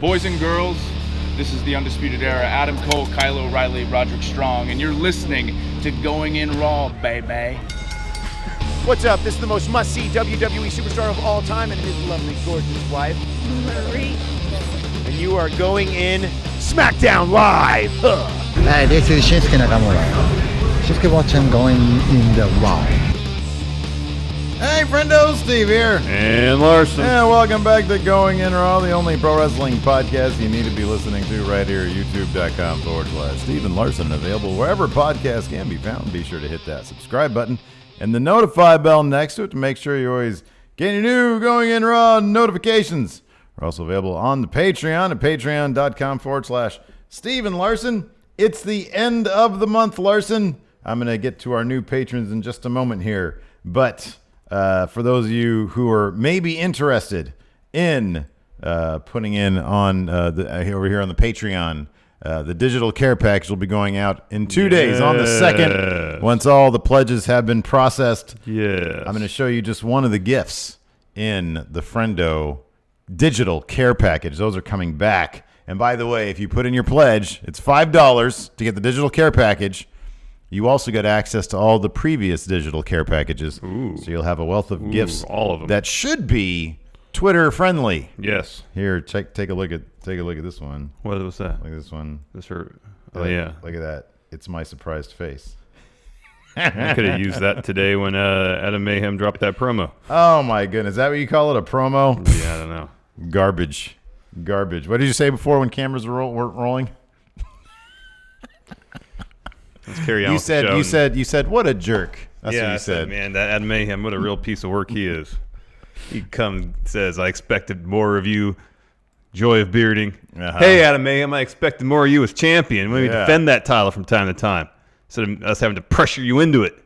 Boys and girls, this is the Undisputed Era. Adam Cole, Kyle O'Reilly, Roderick Strong, and you're listening to Going In Raw, baby. What's up? This is the most must-see WWE superstar of all time and his lovely, gorgeous wife, Marie. And you are going in Smackdown Live. Hey, this is Shinsuke Nakamura. Shinsuke watching Going In the Raw. Hey, friendo, Steve here. And Larson. And welcome back to Going In Raw, the only pro wrestling podcast you need to be listening to right here at youtube.com/Steve and Larson. Available wherever podcasts can be found. Be sure to hit that subscribe button and the notify bell next to it to make sure you always get your new Going In Raw notifications. We're also available on the Patreon at patreon.com/Steve and Larson. It's the end of the month, Larson. I'm going to get to our new patrons in just a moment here, but for those of you who are maybe interested in putting in on over here on the Patreon, the digital care package will be going out in 2 days on the 2nd. Once all the pledges have been processed, I'm going to show you just one of the gifts in the Friendo digital care package. Those are coming back. And by the way, if you put in your pledge, it's $5 to get the digital care package. You also get access to all the previous digital care packages. Ooh. So you'll have a wealth of gifts, all of them, that should be Twitter friendly. Yes. Here, take a look at this one. What was that? Look at this one. This hurt. Oh yeah. Look at that. It's my surprised face. I could have used that today when Adam Mayhem dropped that promo. Oh my goodness. Is that what you call it? A promo? Yeah, I don't know. Garbage. What did you say before when cameras weren't rolling? Let's carry on. You said, what a jerk. That's what you said. Man, that Adam Mayhem, what a real piece of work he is. He says, I expected more of you, joy of bearding. Uh-huh. Hey, Adam Mayhem, I expected more of you as champion. Maybe defend that title from time to time instead of us having to pressure you into it.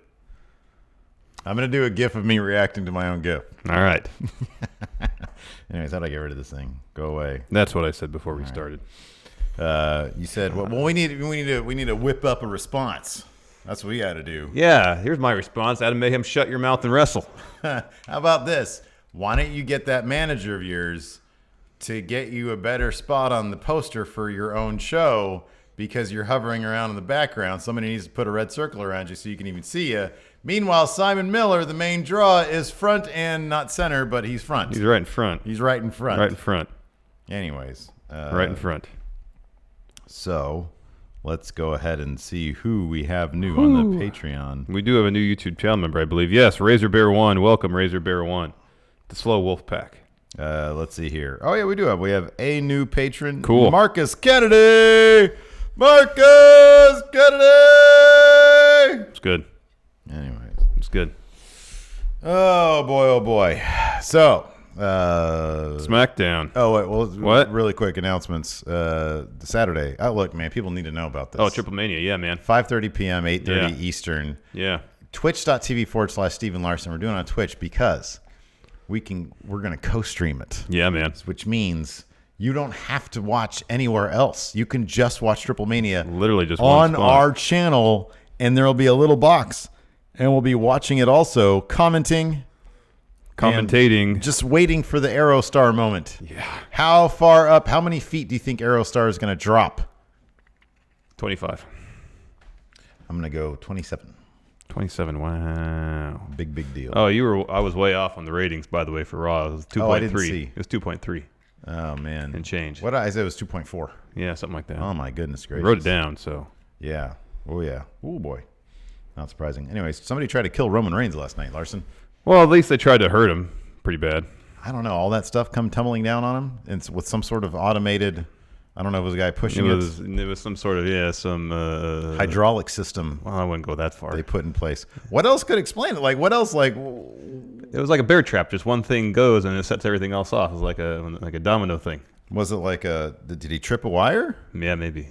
I'm going to do a gif of me reacting to my own gif. All right. Anyways, how'd I get rid of this thing? Go away. That's what I said before we started. You said, well, we need to whip up a response. That's what we got to do. Yeah, here's my response. Adam Mayhem, shut your mouth and wrestle. How about this? Why don't you get that manager of yours to get you a better spot on the poster for your own show, because you're hovering around in the background. Somebody needs to put a red circle around you so you can even see you. Meanwhile, Simon Miller, the main draw, is front and not center, but he's front. He's right in front. Right in front. Anyways. Right in front. So, let's go ahead and see who we have new on the Patreon. We do have a new YouTube channel member, I believe. Yes, Razor Bear 1. Welcome, Razor Bear 1. The Slow Wolf Pack. Let's see here. Oh, yeah, we do have. We have a new patron. Cool. Marcus Kennedy! It's good. Anyways. It's good. Oh, boy. So, Smackdown. Oh, wait, well, what? Really quick announcements. Saturday. Oh, look, man, people need to know about this. Oh, Triple Mania, yeah, man. 5:30 p.m., 8:30 Eastern. Yeah. Twitch.tv/Steven Larson. We're doing it on Twitch because we're going to co-stream it. Yeah, man. Which means you don't have to watch anywhere else. You can just watch Triple Mania literally just on our channel, and there will be a little box, and we'll be watching it also, commentating, just waiting for the Aerostar moment. Yeah. How far up, how many feet do you think Aerostar is going to drop? 25. I'm going to go 27. 27, wow. Big deal. Oh, I was way off on the ratings, by the way, for Raw. It was 2.3. Oh, I didn't see. It was 2.3. Oh, man. And change. What did I say? It was 2.4. Yeah, something like that. Oh, my goodness gracious. I wrote it down, so. Yeah. Oh, yeah. Oh, boy. Not surprising. Anyways, somebody tried to kill Roman Reigns last night, Larson. Well, at least they tried to hurt him pretty bad. I don't know. All that stuff come tumbling down on him, and it's with some sort of automated, I don't know if it was a guy pushing it. It was some sort of, some hydraulic system. Well, I wouldn't go that far. They put in place. What else could explain it? Like, what else? Like, it was like a bear trap. Just one thing goes, and it sets everything else off. It was like a domino thing. Was it like did he trip a wire? Yeah, maybe.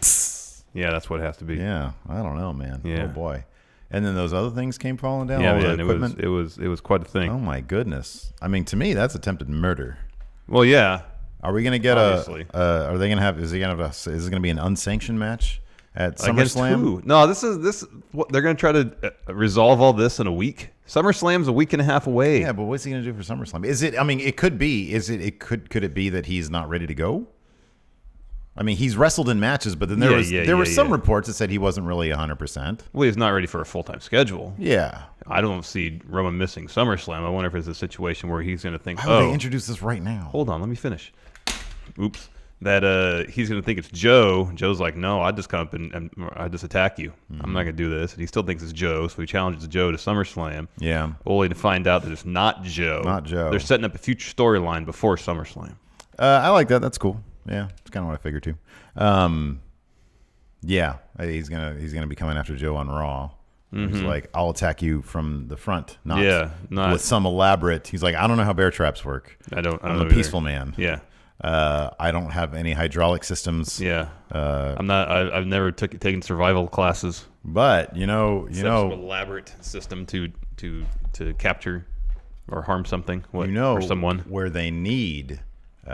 Yeah, that's what it has to be. Yeah, I don't know, man. Yeah. Oh boy. And then those other things came falling down. Yeah, all man, the equipment. It was quite a thing. Oh my goodness. I mean, to me, that's attempted murder. Well, yeah. Are we gonna get obviously. Are they gonna have? Is it gonna be an unsanctioned match at SummerSlam? Who? No, this is what they're gonna try to resolve all this in a week. SummerSlam's a week and a half away. Yeah, but what's he gonna do for SummerSlam? Is it? I mean, it could be. Is it? Could it be that he's not ready to go? I mean, he's wrestled in matches, but then there were some reports that said he wasn't really 100%. Well, he's not ready for a full-time schedule. Yeah. I don't see Roman missing SummerSlam. I wonder if it's a situation where he's going to think, why would they introduce this right now? Hold on, let me finish. Oops. That he's going to think it's Joe. Joe's like, no, I just come up and I just attack you. I'm not going to do this. And he still thinks it's Joe, so he challenges Joe to SummerSlam. Yeah. Only to find out that it's not Joe. Not Joe. They're setting up a future storyline before SummerSlam. I like that. That's cool. Yeah, it's kind of what I figured too. Yeah, he's gonna be coming after Joe on Raw. He's like, I'll attack you from the front, not with some elaborate. He's like, I don't know how bear traps work. I'm a peaceful man. Yeah. I don't have any hydraulic systems. Yeah. I've never taken survival classes. But some elaborate system to capture or harm something or someone. Where they need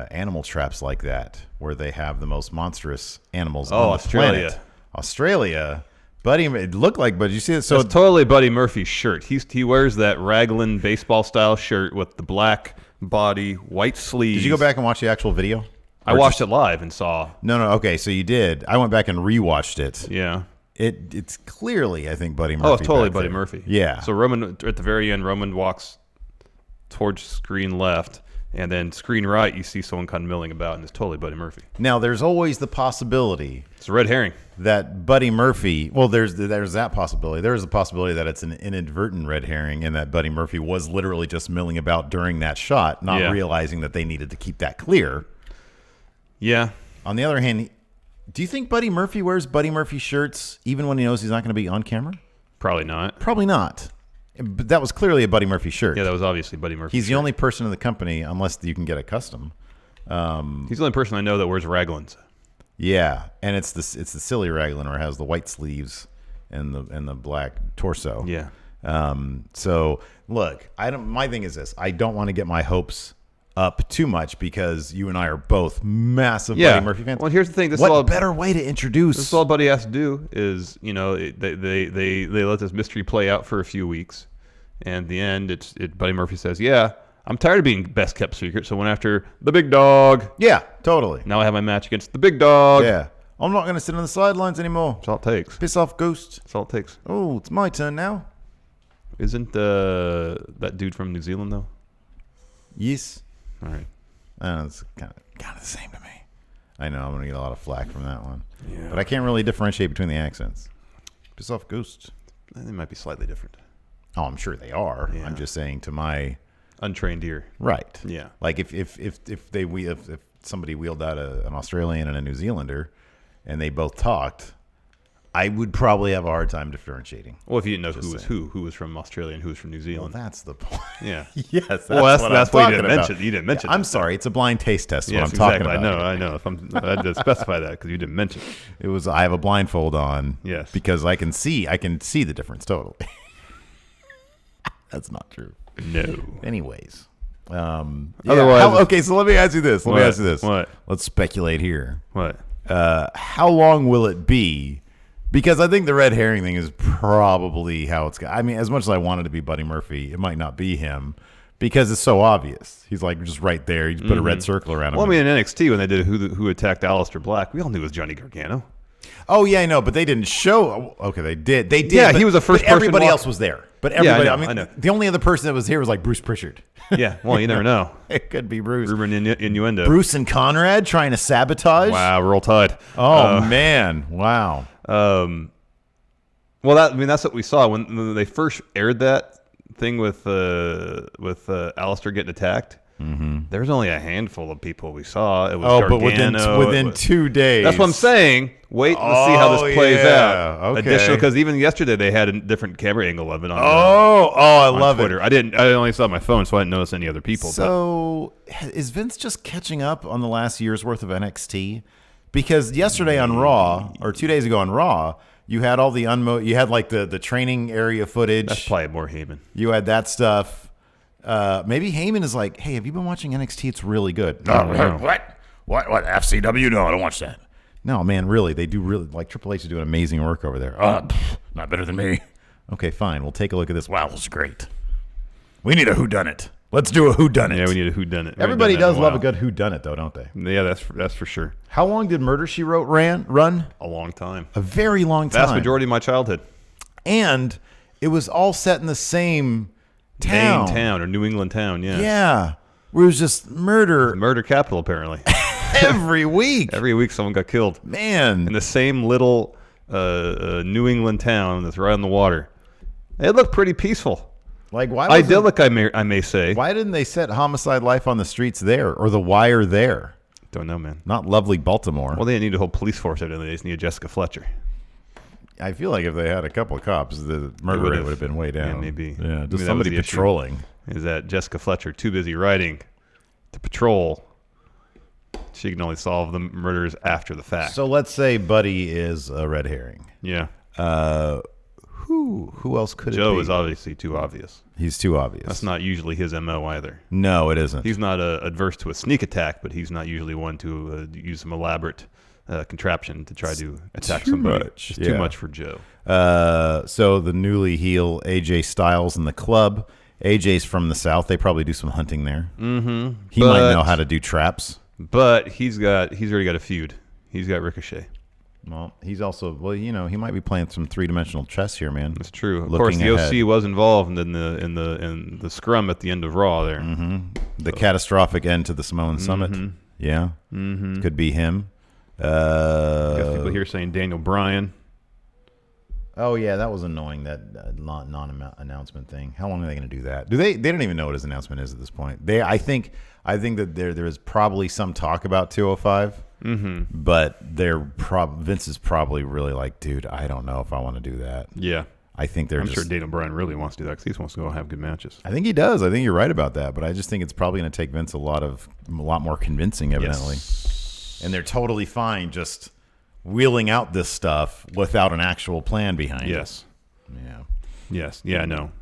animal traps like that, where they have the most monstrous animals on the planet. Australia. Buddy, it looked like, but you see it. So it's totally Buddy Murphy's shirt. He wears that raglan baseball style shirt with the black body, white sleeves. Did you go back and watch the actual video? I watched it live and saw. No. Okay, so you did. I went back and rewatched it. Yeah. It's clearly, I think, Buddy Murphy. Oh, it's totally Buddy Murphy. Yeah. So Roman, at the very end, Roman walks towards screen left, and then screen right, you see someone kind of milling about, and it's totally Buddy Murphy. Now, there's always the possibility. It's a red herring. That Buddy Murphy, well, there's that possibility. There is a possibility that it's an inadvertent red herring and that Buddy Murphy was literally just milling about during that shot, not realizing that they needed to keep that clear. Yeah. On the other hand, do you think Buddy Murphy wears Buddy Murphy shirts even when he knows he's not going to be on camera? Probably not. Probably not. But that was clearly a Buddy Murphy shirt. Yeah, that was obviously Buddy Murphy. He's the only person in the company, unless you can get a custom. He's the only person I know that wears raglans. Yeah, and it's the silly raglan where it has the white sleeves and the black torso. Yeah. So look, my thing is this: I don't want to get my hopes up too much because you and I are both massive Buddy Murphy fans. Well, here's the thing: what better way to introduce? This is all Buddy has to do is, they let this mystery play out for a few weeks, and at the end, Buddy Murphy says, "Yeah, I'm tired of being best kept secret, so I went after the big dog." Yeah, totally. Now I have my match against the big dog. Yeah, I'm not going to sit on the sidelines anymore. That's all it takes. Piss off, Ghost. That's all it takes. Oh, it's my turn now. Isn't that dude from New Zealand though? Yes. All right. It's kind of the same to me. I know I'm going to get a lot of flack from that one. Yeah. But I can't really differentiate between the accents. Piss off, Ghost. They might be slightly different. Oh, I'm sure they are. Yeah. I'm just saying to my untrained ear. Right. Yeah. Like if somebody wheeled out an Australian and a New Zealander and they both talked, I would probably have a hard time differentiating. Well, if you didn't know who was from Australia and who was from New Zealand. Well, that's the point. Yeah. Yes. That's what you didn't mention. You didn't mention. I'm sorry. It's a blind taste test. Yes, what I'm talking about. I know. I had to specify that because you didn't mention. It was. I have a blindfold on. Yes. Because I can see the difference totally. That's not true. No. Anyways. Otherwise. Okay. So let me ask you this. What? Let's speculate here. What? How long will it be? Because I think the red herring thing is probably how it's got. I mean, as much as I wanted to be Buddy Murphy, it might not be him because it's so obvious. He's like just right there. You put a red circle around him. Well, I mean, in NXT when they did who attacked Aleister Black, we all knew it was Johnny Gargano. Oh yeah, I know, but they didn't show. Okay, they did. They did. Yeah, he was the first person. Everybody else was there. But everybody. Yeah, I know. The only other person that was here was like Bruce Pritchard. Yeah. Well, you never know. It could be Bruce. Rumor and innuendo. Bruce and Conrad trying to sabotage. Wow, Roll Tide. Oh man. Wow. Well, that's what we saw when they first aired that thing with Aleister getting attacked. Mm-hmm. There's only a handful of people we saw. It was Gargano. But within 2 days. That's what I'm saying. Wait and see how this plays out. Okay. Additional, because even yesterday they had a different camera angle of it on. I love Twitter. it. I only saw my phone, so I didn't notice any other people. So is Vince just catching up on the last year's worth of NXT? Because yesterday on Raw, or 2 days ago on Raw, you had all the you had like the training area footage. That's probably more Heyman. You had that stuff. Maybe Heyman is like, hey, have you been watching NXT? It's really good. No. What? FCW? No, I don't watch that. No, man, really. They do really, like Triple H is doing amazing work over there. Not better than me. Okay, fine. We'll take a look at this. Wow, this is great. We need a whodunit. Let's do a whodunit. Yeah, we need a whodunit. Everybody does love a good whodunit, though, don't they? Yeah, that's for sure. How long did Murder, She Wrote run? A long time. A very long time. Vast majority of my childhood. And it was all set in the same town. Maine town or New England town, yeah. Yeah. Where it was just murder. Murder capital, apparently. Every week. Every week someone got killed. Man. In the same little New England town that's right on the water. It looked pretty peaceful. Like why? Idyllic, I may say. Why didn't they set Homicide Life on the streets there or The Wire there? Don't know, man. Not lovely Baltimore. Well, they didn't need a whole police force out there. They just needed Jessica Fletcher. I feel like if they had a couple of cops, the murder rate would have been way down. Yeah, maybe. Yeah, just somebody patrolling. Is that Jessica Fletcher too busy riding to patrol? She can only solve the murders after the fact. So let's say Buddy is a red herring. Yeah. Who else could it be? Joe is obviously too obvious. He's too obvious. That's not usually his MO either. No, it isn't. He's not adverse to a sneak attack, but he's not usually one to use some elaborate contraption to try to attack somebody. It's too much for Joe. So the newly heel AJ Styles in the club. AJ's from the South. They probably do some hunting there. Mm-hmm. He might know how to do traps. But he's already got a feud. He's got Ricochet. Well, he's also he might be playing some three-dimensional chess here, man. That's true. Of course, the OC was involved in the scrum at the end of Raw there. Mm-hmm. The catastrophic end to the Samoan Summit. Yeah, could be him. Got people here saying Daniel Bryan. Oh yeah, that was annoying. That non-announcement thing. How long are they going to do that? They don't even know what his announcement is at this point. I think that there is probably some talk about 205. Mm-hmm. But Vince is probably really like, dude, I don't know if I want to do that. Yeah. I think I'm sure Daniel Bryan really wants to do that because he just wants to go have good matches. I think he does. I think you're right about that. But I just think it's probably going to take Vince a lot more convincing, evidently. Yes. And they're totally fine just wheeling out this stuff without an actual plan behind it. Yes. Yeah. Yes. Yeah, no.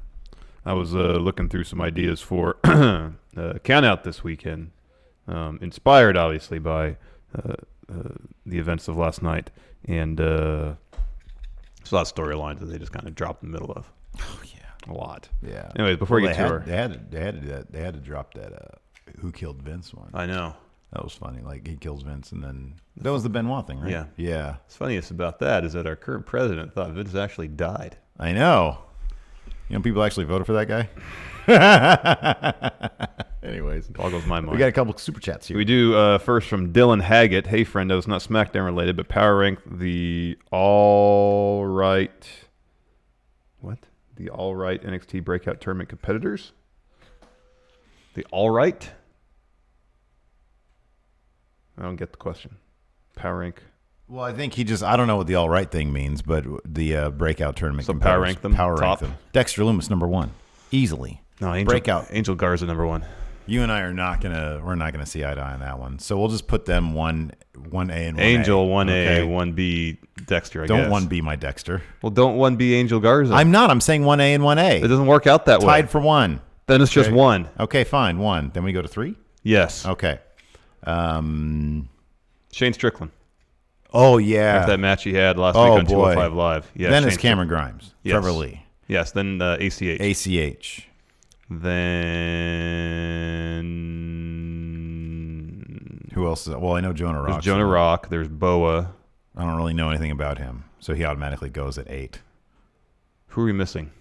I was looking through some ideas for count out this weekend, inspired obviously by the events of last night, and there's a lot of storylines that they just kind of dropped in the middle of. Oh yeah, a lot. Yeah. Anyways, before we get to they had to do that. They had to drop that. Who killed Vince one? I know. That was funny. Like he kills Vince, and then that was the Benoit thing, right? Yeah. Yeah. What's funniest about that is that our current president thought Vince actually died. I know. People actually voted for that guy. Anyways, it all goes my mind. We got a couple super chats here. We do first from Dylan Haggett. Hey, friendo, it's not SmackDown related, but power rank the all right NXT breakout tournament competitors. The all right. I don't get the question. Power rank. Well, I think I don't know what the all right thing means, but the breakout tournament. So power rank them. Power rank them. Dexter Lumis #1, easily. No, Angel Garza #1. You and I we're not gonna see eye to eye on that one. So we'll just put them 1A and 1A. Angel 1A, 1B Dexter. I guess. Don't 1B my Dexter. Well, don't 1B Angel Garza. I'm not. I'm saying 1A and 1A. It doesn't work out that way. Tied for 1. Then it's just 1. Okay, fine, 1. Then we go to 3. Yes. Okay. Shane Strickland. Oh yeah, after that match he had last week on 205 Live. Yes, then it's Cameron Grimes, Trevor Lee. Yes, then ACH. ACH. Then who else is that? Well, I know Jonah Rock. There's Jonah Rock. There's Boa. I don't really know anything about him, so he automatically goes at 8. Who are we missing?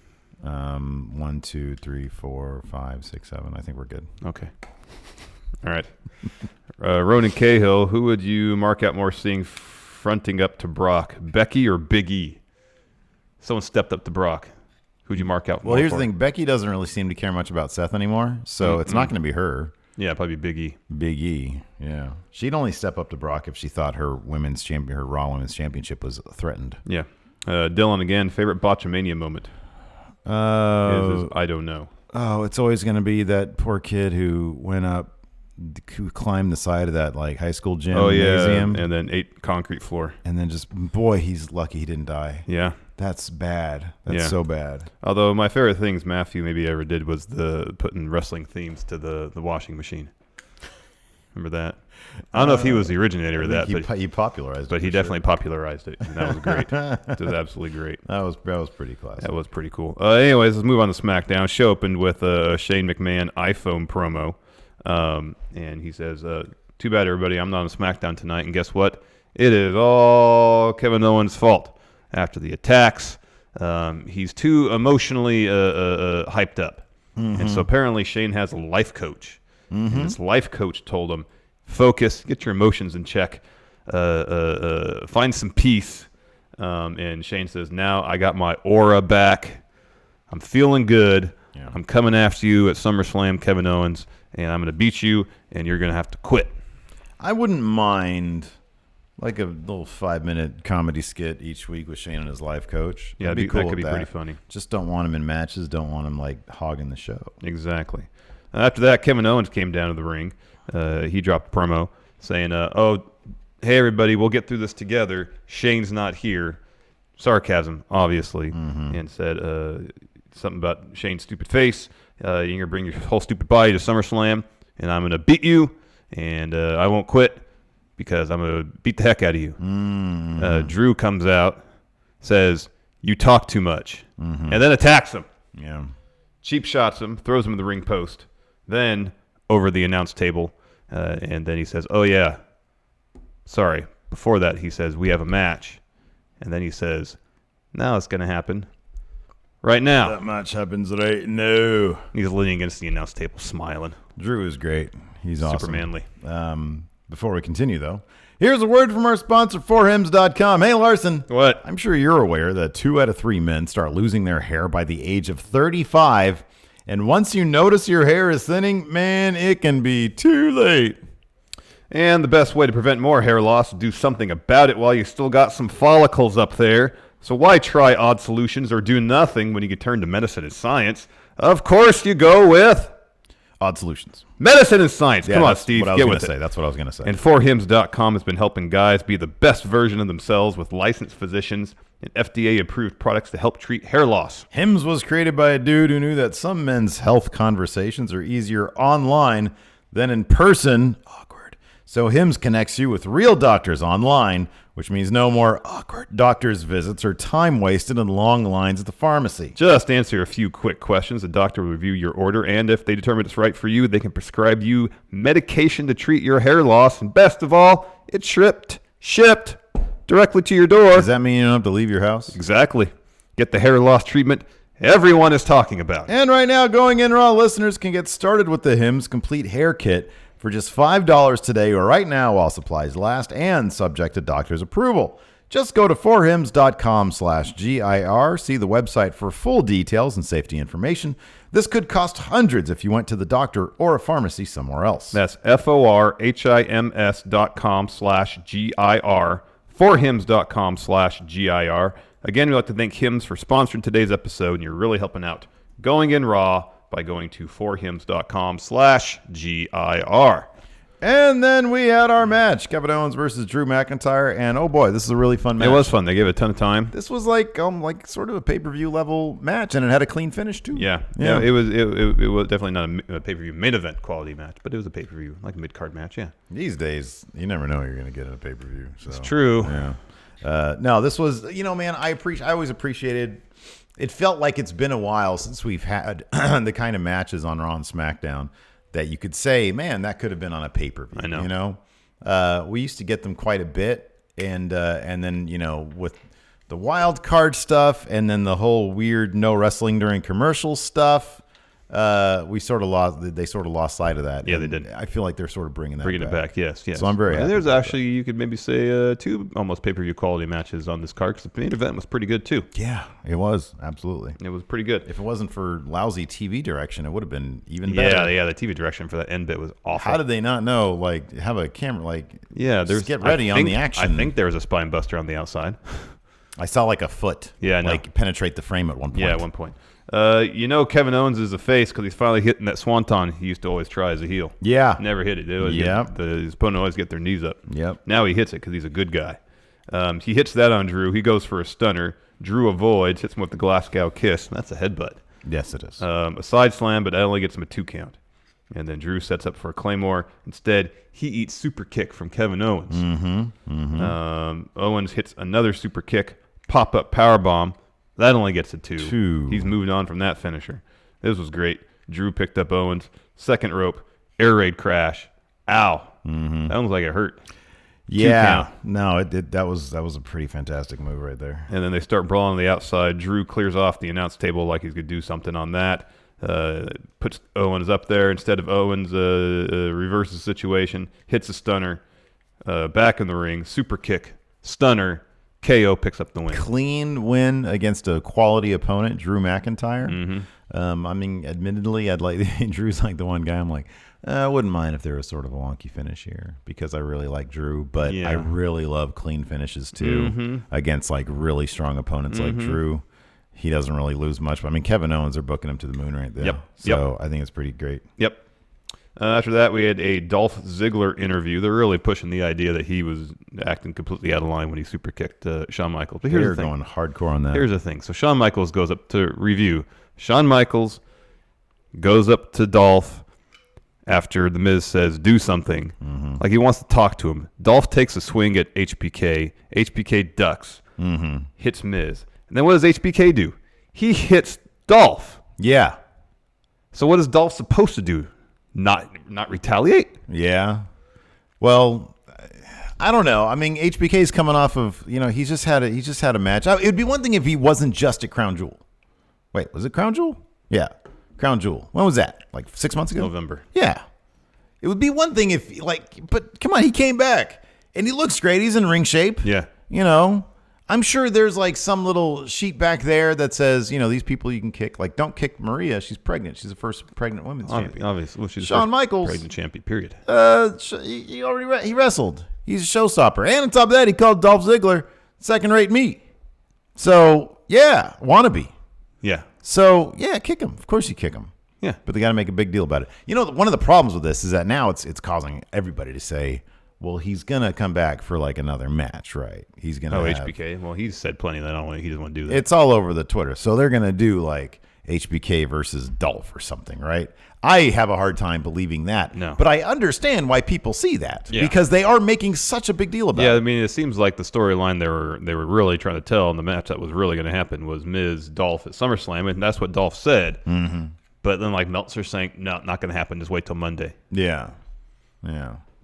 1, 2, 3, 4, 5, 6, 7. I think we're good. Okay. All right. Ronan Cahill, who would you mark out more seeing fronting up to Brock, Becky or Big E? Someone stepped up to Brock. Who'd you mark out? Well, here's the thing. Becky doesn't really seem to care much about Seth anymore, so it's not going to be her. Yeah, probably Big E. Big E, yeah. She'd only step up to Brock if she thought her Raw Women's Championship was threatened. Yeah. Dylan, again, favorite Botchamania moment? I don't know. Oh, it's always going to be that poor kid who climbed the side of that high school gym. Oh yeah, museum, and then ate concrete floor. And then he's lucky he didn't die. Yeah, that's bad. That's so bad. Although my favorite things Matthew maybe ever did was the putting wrestling themes to the washing machine. Remember that? I don't know if he was the originator of that, but he popularized it. But he definitely popularized it. And that was great. It was absolutely great. That was pretty classic. That was pretty cool. Anyways, let's move on to SmackDown. Show opened with a Shane McMahon iPhone promo. And he says, too bad, everybody, I'm not on SmackDown tonight. And guess what? It is all Kevin Owens' fault. After the attacks, he's too emotionally hyped up. Mm-hmm. And so apparently Shane has a life coach. Mm-hmm. And this life coach told him, focus, get your emotions in check, find some peace. And Shane says, now I got my aura back. I'm feeling good. Yeah. I'm coming after you at SummerSlam, Kevin Owens, and I'm going to beat you, and you're going to have to quit. I wouldn't mind like a little 5-minute comedy skit each week with Shane and his life coach. Yeah, be cool. That could be pretty funny. Just don't want him in matches. Don't want him like hogging the show. Exactly. After that, Kevin Owens came down to the ring. He dropped a promo saying, oh, hey, everybody, we'll get through this together. Shane's not here. Sarcasm, obviously. Mm-hmm. And said something about Shane's stupid face. You're going to bring your whole stupid body to SummerSlam, and I'm going to beat you, and I won't quit because I'm going to beat the heck out of you. Mm-hmm. Drew comes out, says, you talk too much, and then attacks him. Yeah. Cheap shots him, throws him in the ring post, then over the announce table, and then he says, oh, yeah, sorry. Before that, he says, we have a match. And then he says, now it's going to happen right now. That match happens right now. He's leaning against the announce table, smiling. Drew is great. He's awesome. Super manly. Before we continue, though, here's a word from our sponsor, forhims.com. Hey, Larson. What? I'm sure you're aware that 2 out of 3 men start losing their hair by the age of 35. And once you notice your hair is thinning, man, it can be too late. And the best way to prevent more hair loss is do something about it while you still got some follicles up there. So why try odd solutions or do nothing when you can turn to medicine and science? Of course you go with Odd Solutions. Medicine and science. Yeah, come on, Steve. Get with it. That's what I was going to say. And forhims.com has been helping guys be the best version of themselves with licensed physicians and FDA-approved products to help treat hair loss. Hims was created by a dude who knew that some men's health conversations are easier online than in person. Awkward. So Hims connects you with real doctors online, which means no more awkward doctor's visits or time wasted in long lines at the pharmacy. Just answer a few quick questions. The doctor will review your order, and if they determine it's right for you, they can prescribe you medication to treat your hair loss. And best of all, it's shipped directly to your door. Does that mean you don't have to leave your house? Exactly. Get the hair loss treatment everyone is talking about. And right now, Going In Raw listeners can get started with the Hims Complete Hair Kit for just $5 today or right now while supplies last and subject to doctor's approval. Just go to forhims.com/GIR. See the website for full details and safety information. This could cost hundreds if you went to the doctor or a pharmacy somewhere else. That's forhims.com/GIR. Forhims.com/GIR. Again, we'd like to thank Hims for sponsoring today's episode, and you're really helping out Going In Raw by going to forhims.com/GIR. And then we had our match, Kevin Owens versus Drew McIntyre, and oh boy, this is a really fun match. It was fun. They gave it a ton of time. This was like sort of a pay-per-view level match, and it had a clean finish too. Yeah. It was definitely not a pay-per-view main event quality match, but it was a pay-per-view, like a mid-card match, yeah. These days, you never know what you're going to get in a pay-per-view. So. It's true. Yeah. No, this was, man, I always appreciated. It felt like it's been a while since we've had the kind of matches on Raw and SmackDown that you could say, man, that could have been on a pay-per-view. I know. You know, we used to get them quite a bit, and then with the wild card stuff, and then the whole weird no wrestling during commercial stuff. They sort of lost sight of that. Yeah, they did. I feel like they're sort of bringing it back. Yes. So I'm very happy. There's actually, you could maybe say 2 almost pay-per-view quality matches on this card, because the main event was pretty good too. Yeah, it was. Absolutely. It was pretty good. If it wasn't for lousy TV direction, it would have been even better. Yeah, the TV direction for that end bit was awful. How did they not know, have a camera, there's get ready on the action. I think there was a spine buster on the outside. I saw a foot penetrate the frame at one point. Yeah, at one point. Kevin Owens is a face because he's finally hitting that swanton he used to always try as a heel. Yeah. Never hit it. His opponent always get their knees up. Yep. Now he hits it because he's a good guy. He hits that on Drew. He goes for a stunner. Drew avoids, hits him with the Glasgow kiss. That's a headbutt. Yes, it is. A side slam, but that only gets him a 2 count. And then Drew sets up for a Claymore. Instead, he eats super kick from Kevin Owens. Owens hits another super kick, pop-up powerbomb. That only gets to 2. He's moved on from that finisher. This was great. Drew picked up Owens. Second rope, air raid crash. Ow. That was like it hurt. Yeah. No, that was a pretty fantastic move right there. And then they start brawling on the outside. Drew clears off the announce table like he's going to do something on that. Puts Owens up there. Instead of Owens, reverses the situation, hits a stunner, back in the ring, super kick, stunner, KO picks up the win. Clean win against a quality opponent, Drew McIntyre. I mean, admittedly, Drew's like the one guy I'm like, I wouldn't mind if there was sort of a wonky finish here because I really like Drew, but I really love clean finishes too against like really strong opponents like Drew. He doesn't really lose much. But I mean, Kevin Owens are booking him to the moon right there. So I think it's pretty great. After that, we had a Dolph Ziggler interview. They're really pushing the idea that he was acting completely out of line when he super kicked Shawn Michaels. But here's the thing. Going hardcore on that. Here's the thing. So Shawn Michaels goes up to review. Shawn Michaels goes up to Dolph after The Miz says, do something. Like he wants to talk to him. Dolph takes a swing at HBK. HBK ducks. Hits Miz. And then what does HBK do? He hits Dolph. Yeah. So what is Dolph supposed to do? Not retaliate? Yeah. Well, I don't know. I mean, HBK's coming off of, he's just had a match. It would be one thing if he wasn't just at Crown Jewel. Wait, was it Crown Jewel? Yeah. Crown Jewel. When was that? Like 6 months ago? November. Yeah. It would be one thing if but come on, he came back and he looks great. He's in ring shape. Yeah. I'm sure there's like some little sheet back there that says, these people you can kick. Like, don't kick Maria. She's pregnant. She's the first pregnant women's champion. Obviously. Well, she's Shawn Michaels. Pregnant champion, period. He wrestled. He's a showstopper. And on top of that, he called Dolph Ziggler second-rate meat. So, yeah, wannabe. Yeah. So, yeah, kick him. Of course you kick him. Yeah. But they got to make a big deal about it. One of the problems with this is that now it's causing everybody to say, well, he's going to come back for like another match, right? He's going to HBK. Well, he's said plenty that he doesn't want to do that. It's all over the Twitter. So they're going to do like HBK versus Dolph or something, right? I have a hard time believing that. No. But I understand why people see that because they are making such a big deal about it. Yeah, I mean, it seems like the storyline they were really trying to tell in the match that was really going to happen was Miz Dolph at SummerSlam, and that's what Dolph said. But then like Meltzer's saying, no, not going to happen. Just wait till Monday. Yeah.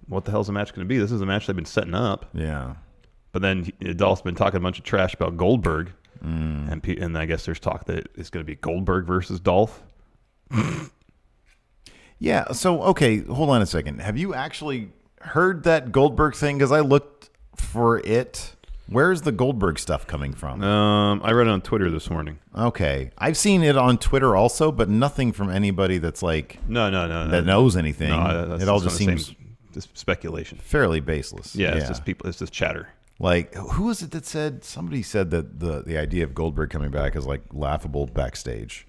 What the hell's the match going to be? This is a match they've been setting up. Yeah. But then Dolph's been talking a bunch of trash about Goldberg. And I guess there's talk that it's going to be Goldberg versus Dolph. Yeah. So, okay, hold on a second. Have you actually heard that Goldberg thing? Because I looked for it. Where's the Goldberg stuff coming from? I read it on Twitter this morning. Okay. I've seen it on Twitter also, but nothing from anybody that's like... No. That knows anything. No, it all just seems... Just speculation. Fairly baseless. Yeah, it's just people. It's just chatter. Like, who was it that said? Somebody said that the idea of Goldberg coming back is like laughable backstage.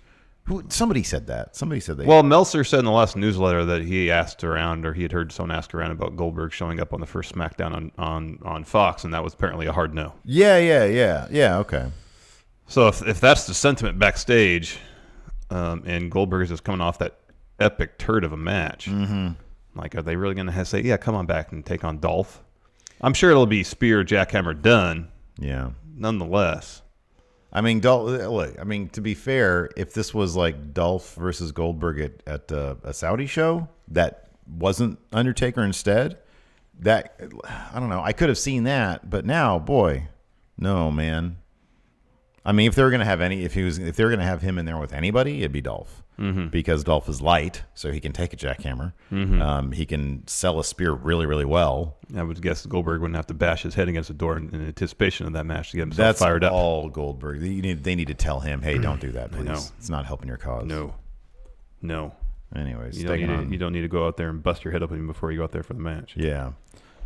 Somebody said that. Well, Meltzer said in the last newsletter that he asked around, or he had heard someone ask around about Goldberg showing up on the first SmackDown on Fox, and that was apparently a hard no. Yeah. Okay. So if that's the sentiment backstage, and Goldberg is just coming off that epic turd of a match. Like, are they really going to say, yeah, come on back and take on Dolph? I'm sure it'll be spear, jackhammer, done. Yeah. Nonetheless. I mean, to be fair, if this was like Dolph versus Goldberg at a Saudi show that wasn't Undertaker instead, that, I don't know, I could have seen that, but now, boy, no, man. I mean, if they were going to have him in there with anybody, it'd be Dolph. Because Dolph is light, so he can take a jackhammer. He can sell a spear really, really well. I would guess Goldberg wouldn't have to bash his head against the door in anticipation of that match to get himself fired up. That's all Goldberg. They need to tell him, hey, don't do that, please. It's not helping your cause. No. Anyways, you don't need to go out there and bust your head open before you go out there for the match. Yeah.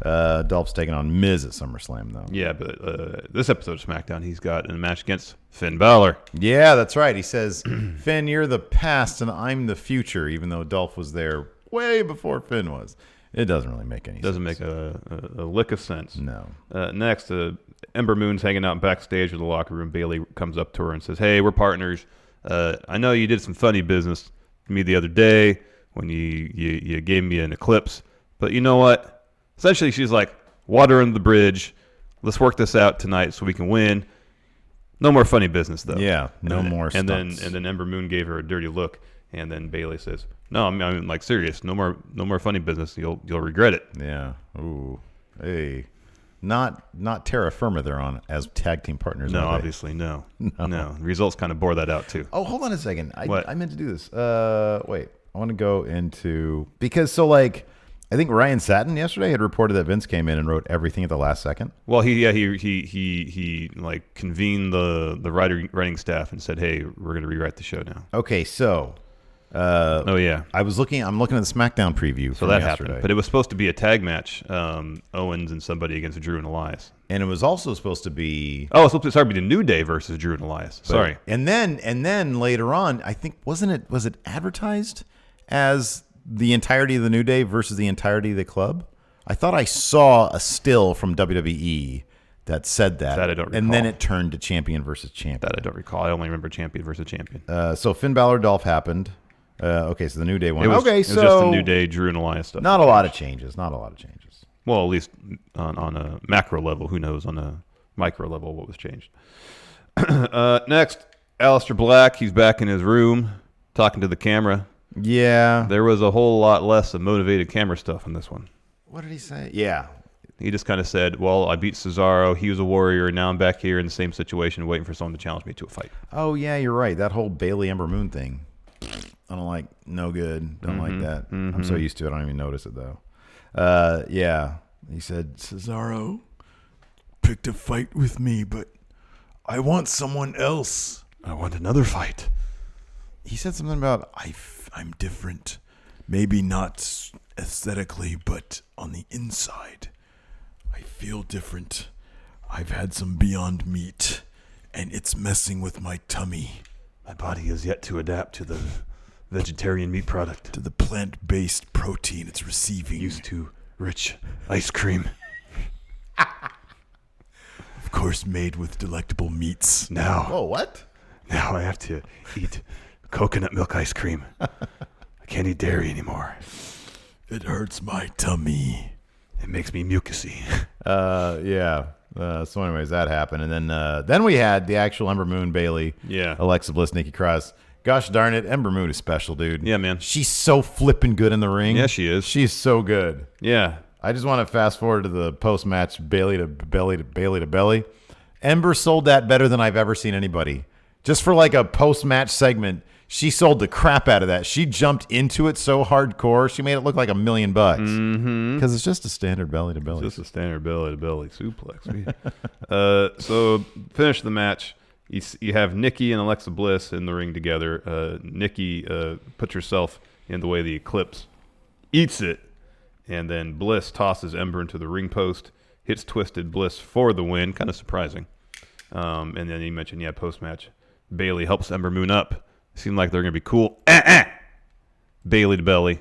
Dolph's taking on Miz at SummerSlam, though. Yeah, but this episode of SmackDown, he's got in a match against Finn Balor. Yeah, that's right. He says, Finn, you're the past and I'm the future, even though Dolph was there way before Finn was. It doesn't really make any sense. Doesn't make a lick of sense. No. Next, Ember Moon's hanging out backstage with the locker room. Bayley comes up to her and says, hey, we're partners. I know you did some funny business to me the other day when you gave me an eclipse. But you know what? Essentially, she's like, water under the bridge. Let's work this out tonight so we can win. No more funny business, though. Yeah, no more stunts. And then Ember Moon gave her a dirty look, and then Bayley says, "No, I'm like serious. No more funny business. You'll regret it." Yeah. Ooh. Hey. Not terra firma they're on as tag team partners. No, obviously no. Results kind of bore that out too. Oh, hold on a second. What? I meant to do this. Wait. I want to go into because I think Ryan Satin yesterday had reported that Vince came in and wrote everything at the last second. Well, he like convened the writing staff and said, "Hey, we're going to rewrite the show now." Okay, so oh yeah, I'm looking at the SmackDown preview. So that happened, but it was supposed to be a tag match, Owens and somebody against Drew and Elias, and it was also supposed to be it's supposed to be the New Day versus Drew and Elias. Sorry, and then later on, I think was it advertised as the entirety of the New Day versus the entirety of the club? I thought I saw a still from WWE that said that. That I don't recall. And then it turned to champion versus champion. That I don't recall. I only remember champion versus champion. So Finn Balor Dolph happened. Okay, so the New Day won. It was just the New Day, Drew and Elias stuff. Not a lot of changes. Well, at least on a macro level. Who knows on a micro level what was changed. Next, Aleister Black. He's back in his room talking to the camera. Yeah. There was a whole lot less of motivated camera stuff in this one. What did he say? Yeah. He just kind of said, well, I beat Cesaro. He was a warrior. And now I'm back here in the same situation waiting for someone to challenge me to a fight. Oh, yeah, you're right. That whole Bayley Ember Moon thing. I don't like. No good. Don't like that. Mm-hmm. I'm so used to it. I don't even notice it, though. Yeah. He said, Cesaro picked a fight with me, but I want someone else. I want another fight. He said something about, I'm different. Maybe not aesthetically, but on the inside. I feel different. I've had some Beyond Meat, and it's messing with my tummy. My body has yet to adapt to the vegetarian meat product. To the plant-based protein it's receiving. Used to rich ice cream. Of course, made with delectable meats. Now. Oh, what? Now I have to eat coconut milk ice cream. I can't eat dairy anymore. It hurts my tummy. It makes me mucusy. Yeah. So anyways, that happened. And then we had the actual Ember Moon, Bayley. Yeah. Alexa Bliss, Nikki Cross. Gosh darn it, Ember Moon is special, dude. Yeah, man. She's so flipping good in the ring. Yeah, she is. She's so good. Yeah. I just want to fast forward to the post-match Bayley to belly. Ember sold that better than I've ever seen anybody. Just for like a post-match segment, she sold the crap out of that. She jumped into it so hardcore, she made it look like $1 million. Because it's just a standard belly to belly. It's just a standard belly to belly suplex. So finish the match. You have Nikki and Alexa Bliss in the ring together. Nikki puts herself in the way of the Eclipse, eats it, and then Bliss tosses Ember into the ring post, hits Twisted Bliss for the win. Kind of surprising. And then you mentioned, post-match, Bayley helps Ember Moon up. Seemed like they're going to be cool. Bayley to belly.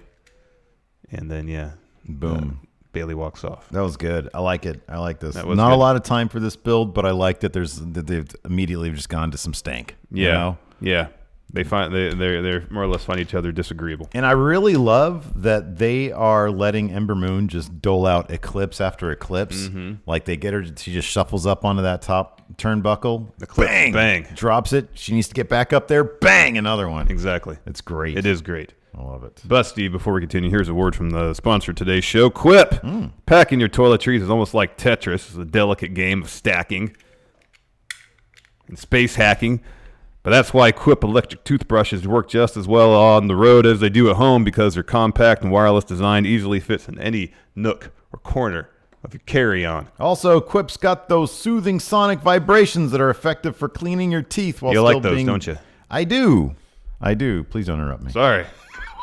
And then, boom. Bayley walks off. That was good. I like it. I like this. That was Not good. a lot of time for this build, but I like that they've immediately just gone to some stank. Yeah. You know? Yeah. They're more or less find each other disagreeable. And I really love that they are letting Ember Moon just dole out eclipse after eclipse. Mm-hmm. Like they get her, she just shuffles up onto that top turnbuckle. Eclipse, bang. Drops it. She needs to get back up there. Bang, another one. Exactly. It's great. It is great. I love it. But Steve, before we continue, here's a word from the sponsor of today's show, Quip. Packing your toiletries is almost like Tetris. It's a delicate game of stacking and space hacking. But that's why Quip electric toothbrushes work just as well on the road as they do at home, because their compact and wireless design easily fits in any nook or corner of your carry-on. Also, Quip's got those soothing sonic vibrations that are effective for cleaning your teeth while You still like those, being... don't you? I do. Please don't interrupt me. Sorry.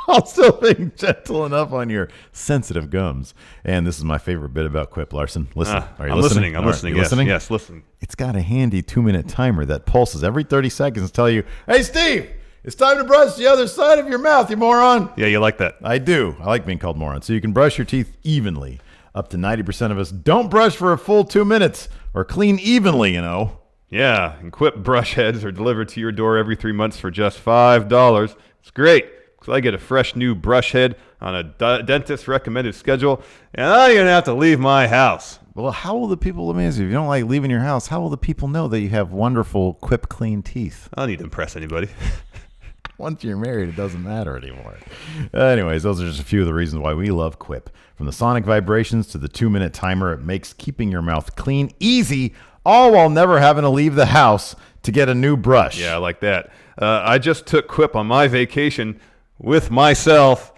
While still being gentle enough on your sensitive gums. And this is my favorite bit about Quip, Larson. Listen. Are you listening? I'm listening. Yes, Listening? Yes, listen. It's got a handy 2-minute timer that pulses every 30 seconds to tell you, hey, Steve, it's time to brush the other side of your mouth, you moron. Yeah, you like that. I do. I like being called moron. So you can brush your teeth evenly. Up to 90% of us don't brush for a full 2 minutes or clean evenly, you know. Yeah, and Quip brush heads are delivered to your door every 3 months for just $5. It's great. because I get a fresh new brush head on a dentist recommended schedule, and I'm going to have to leave my house. Well, how will the people, let me ask you, if you don't like leaving your house, how will the people know that you have wonderful, Quip clean teeth? I don't need to impress anybody. Once you're married, it doesn't matter anymore. Anyways, those are just a few of the reasons why we love Quip. From the sonic vibrations to the 2-minute timer, it makes keeping your mouth clean easy, all while never having to leave the house to get a new brush. Yeah, I like that. I just took Quip on my vacation with myself.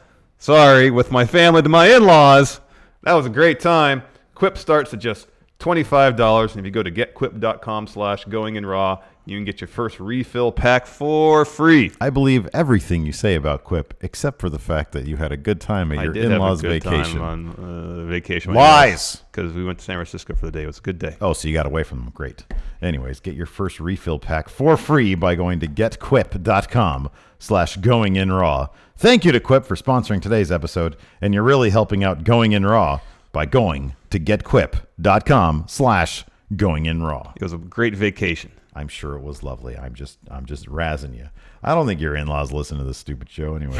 With my family to my in-laws. That was a great time. Quip starts at just $25, and if you go to getquip.com/goinginraw, you can get your first refill pack for free. I believe everything you say about Quip, except for the fact that you had a good time at your in-laws' vacation. Time on vacation. Lies! Because we went to San Francisco for the day. It was a good day. Oh, so you got away from them. Great. Anyways, get your first refill pack for free by going to getquip.com/goinginraw. Thank you to Quip for sponsoring today's episode, and you're really helping out Going In Raw by going to getquip.com/goinginraw. It was a great vacation. I'm sure it was lovely. I'm just razzing you. I don't think your in-laws listen to this stupid show anyway.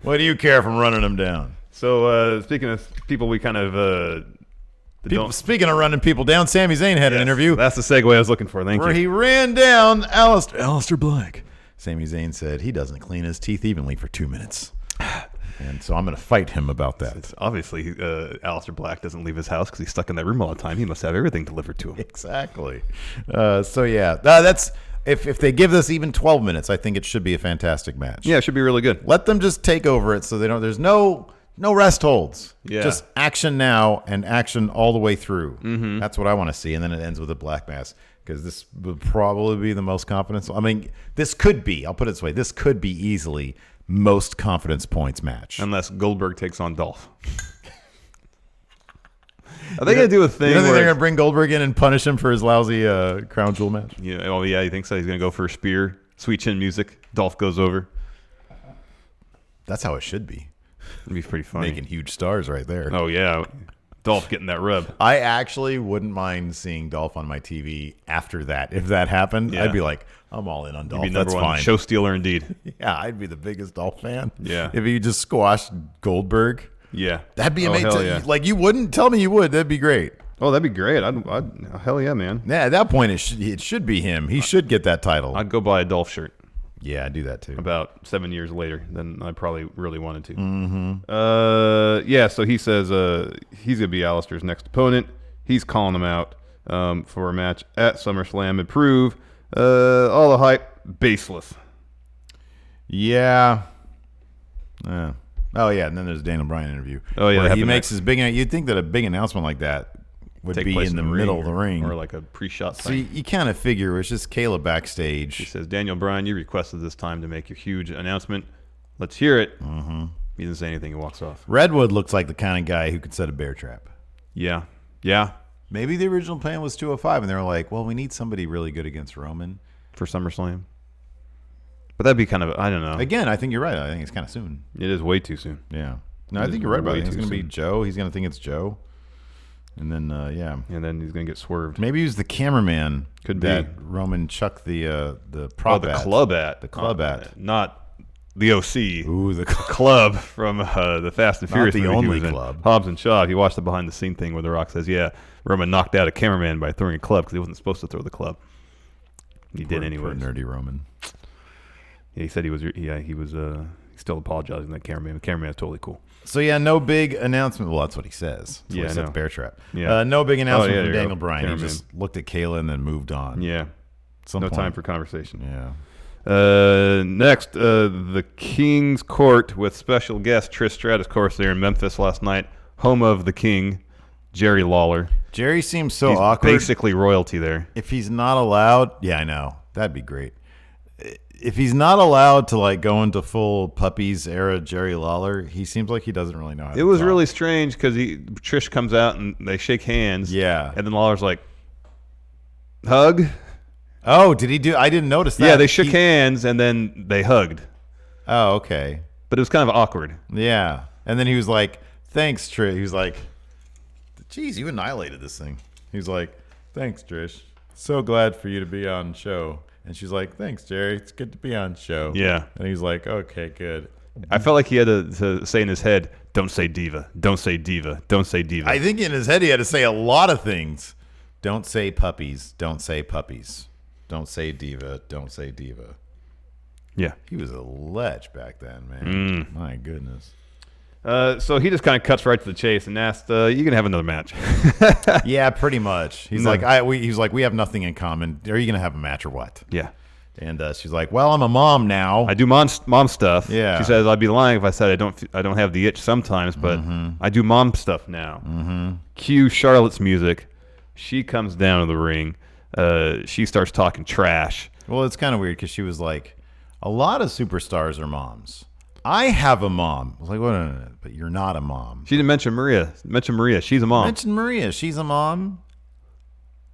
What do you care from running them down? So speaking of people we kind of speaking of running people down, Sami Zayn had an interview. That's the segue I was looking for. Thank you. Where he ran down Aleister Black. Sami Zayn said he doesn't clean his teeth evenly for 2 minutes. And so I'm going to fight him about that. It's obviously, Aleister Black doesn't leave his house because he's stuck in that room all the time. He must have everything delivered to him. Exactly. That's if they give this even 12 minutes, I think it should be a fantastic match. Yeah, it should be really good. Let them just take over it so they don't. There's no rest holds. Yeah. Just action now and action all the way through. Mm-hmm. That's what I want to see. And then it ends with a black mass because this would probably be the most confidence. I mean, this could be. I'll put it this way. This could be easily most confidence points match. Unless Goldberg takes on Dolph. Are they going to do a thing where they're going to bring Goldberg in and punish him for his lousy crown jewel match? Yeah. Oh, yeah. You think so? He's going to go for a spear. Sweet chin music. Dolph goes over. That's how it should be. It'd be pretty funny. Making huge stars right there. Oh, yeah. Dolph getting that rub. I actually wouldn't mind seeing Dolph on my TV after that. If that happened, yeah. I'd be like, I'm all in on Dolph. You'd be number That's one fine. show stealer indeed. Yeah, I'd be the biggest Dolph fan. Yeah. If he just squashed Goldberg. Yeah. That'd be amazing. Hell yeah. Like, you wouldn't? Tell me you would. That'd be great. Oh, that'd be great. I'd hell yeah, man. Yeah, at that point, it should be him. He should get that title. I'd go buy a Dolph shirt. Yeah, I'd do that too. About 7 years later than I probably really wanted to. Mm-hmm. Yeah, so he says he's going to be Aleister's next opponent. He's calling him out for a match at SummerSlam and prove all the hype baseless. Yeah. Oh, yeah, and then there's a Daniel Bryan interview. Oh, yeah. Where he makes his big... You'd think that a big announcement like that would be in the middle of the ring. Or like a pre-shot So thing. you kind of figure it's just Kayla backstage. He says, Daniel Bryan, you requested this time to make your huge announcement. Let's hear it. Mm-hmm. He doesn't say anything. He walks off. Redwood looks like the kind of guy who could set a bear trap. Yeah. Yeah. Maybe the original plan was 205, and they were like, well, we need somebody really good against Roman. For SummerSlam. But that'd be kind of, I don't know. Again, I think you're right. I think it's kind of soon. It is way too soon. Yeah. No, I think you're right about it. It's going to be Joe. He's going to think it's Joe. And then, yeah. And then he's going to get swerved. Maybe he was the cameraman Could that be. Roman chucked the prop the at. club at. The club at. Not the OC. Ooh, the club from the Fast and Furious movie. Not the only club. Hobbs and Shaw. If you watch the behind-the-scene thing where The Rock says, yeah, Roman knocked out a cameraman by throwing a club because he wasn't supposed to throw the club. He did anyway. Nerdy Roman. Yeah, he said he was still apologizing to that cameraman. The cameraman is totally cool. So, yeah, no big announcement. Well, that's what he says. That's what he said, bear trap. Yeah. No big announcement from Daniel Bryan. Bryan. He just looked at Kayla and then moved on. Yeah. No time for conversation. Yeah. Next, the King's Court with special guest Trish Stratus, of course, there in Memphis last night. Home of the King, Jerry Lawler. Jerry seems so He's awkward. Basically royalty there. If he's not allowed, yeah, I know. That'd be great. If he's not allowed to like go into full puppies era Jerry Lawler, he seems like he doesn't really know how to It was talk. really strange because Trish comes out and they shake hands. Yeah. And then Lawler's like, hug? Oh, did he do? I didn't notice that. Yeah, they shook hands and then they hugged. Oh, okay. But it was kind of awkward. Yeah. And then he was like, thanks, Trish. He was like, geez, you annihilated this thing. He was like, thanks, Trish. So glad for you to be on the show. And she's like, thanks, Jerry. It's good to be on show. Yeah. And he's like, okay, good. I felt like he had to say in his head, don't say diva, don't say diva, don't say diva. I think in his head he had to say a lot of things. Don't say puppies. Don't say puppies. Don't say diva. Don't say diva. Yeah. He was a lech back then, man. My goodness. So he just kind of cuts right to the chase and asked, "You gonna have another match?" Yeah, pretty much. He's like, we have nothing in common. Are you gonna have a match or what? Yeah. And she's like, well, I'm a mom now. I do mom stuff. Yeah. She says I'd be lying if I said I don't have the itch sometimes, but I do mom stuff now. Cue Charlotte's music. She comes down to the ring. She starts talking trash. Well, it's kind of weird because she was like, a lot of superstars are moms. I have a mom. I was like, wait a minute, but you're not a mom. She didn't mention Maria. Maria. She's a mom. Mention Maria. She's a mom.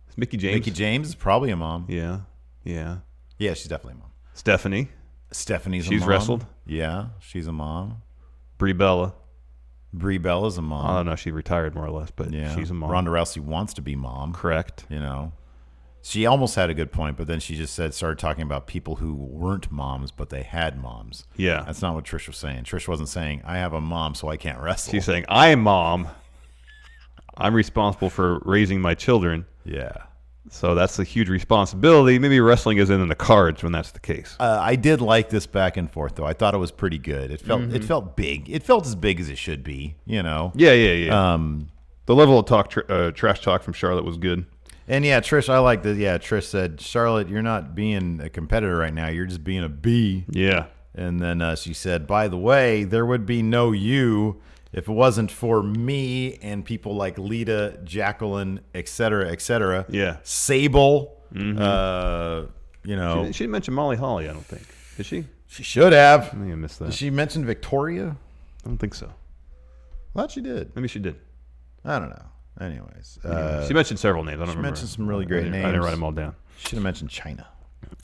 It's Mickey James. Mickey James is probably a mom. Yeah. Yeah, she's definitely a mom. Stephanie. Stephanie. She's wrestled. Yeah, she's a mom. Brie Bella's a mom. I don't know. She retired more or less, but yeah, she's a mom. Ronda Rousey wants to be mom. Correct. You know, she almost had a good point, but then she just started talking about people who weren't moms, but they had moms. Yeah. That's not what Trish was saying. Trish wasn't saying, I have a mom, so I can't wrestle. She's saying, I'm mom. I'm responsible for raising my children. Yeah. So that's a huge responsibility. Maybe wrestling isn't in the cards when that's the case. I did like this back and forth, though. I thought it was pretty good. It felt big. It felt as big as it should be, you know? Yeah. The level of trash talk from Charlotte was good. And yeah, Trish, I like that. Yeah, Trish said, Charlotte, you're not being a competitor right now. You're just being a B. Yeah. And then she said, by the way, there would be no you if it wasn't for me and people like Lita, Jacqueline, et cetera, Yeah. Sable, you know. She didn't mention Molly Holly, I don't think. Did she? She should have. I think I missed that. Did she mention Victoria? I don't think so. I thought she did. Maybe she did. I don't know. Anyways. She mentioned several names. I don't remember. She mentioned some really great names. I didn't write them all down. Should have mentioned China.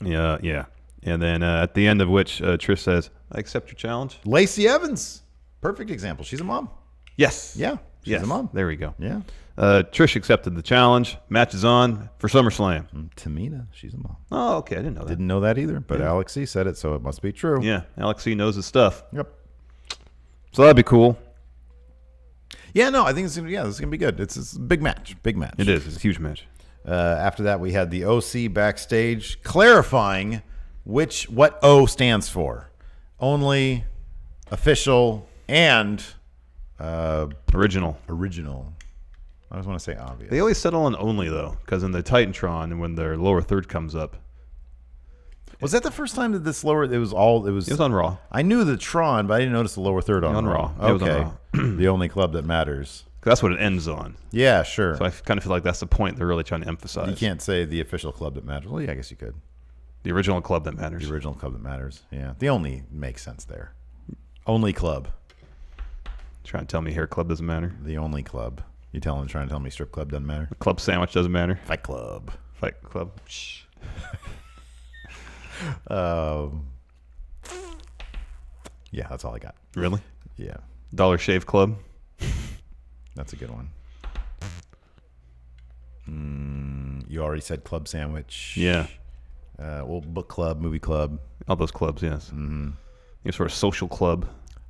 Yeah. And then at the end of which, Trish says, I accept your challenge. Lacey Evans. Perfect example. She's a mom. Yes. Yeah. She's a mom. There we go. Yeah. Trish accepted the challenge. Match is on for SummerSlam. Tamina. She's a mom. Oh, okay. I didn't know that. Didn't know that either, but Alex C said it, so it must be true. Yeah. Alex C knows his stuff. Yep. So that'd be cool. Yeah, no, I think this is gonna be good. It's a big match. Big match. It is. It's a huge match. After that, we had the OC backstage clarifying what O stands for. Only, official, and original. I always want to say obvious. They always settle on only though, because in the Titantron, when their lower third comes up. Was that the first time that this lower? It was on Raw. I knew the Tron, but I didn't notice the lower third on Raw. It was on Okay, Raw. The only club that matters. That's what it ends on. Yeah, sure. So I kind of feel like that's the point they're really trying to emphasize. You can't say the official club that matters. Well, yeah, I guess you could. The original club that matters. The original club that matters. Yeah, the only makes sense there. Only club. Trying to tell me hair club doesn't matter. The only club. You trying to tell me strip club doesn't matter? The club sandwich doesn't matter. Fight club. Shh. Yeah, that's all I got. Really? Yeah. Dollar Shave Club. That's a good one. You already said club sandwich. Yeah. Well, book club, movie club. All those clubs, yes. Mm-hmm. Any sort of social club.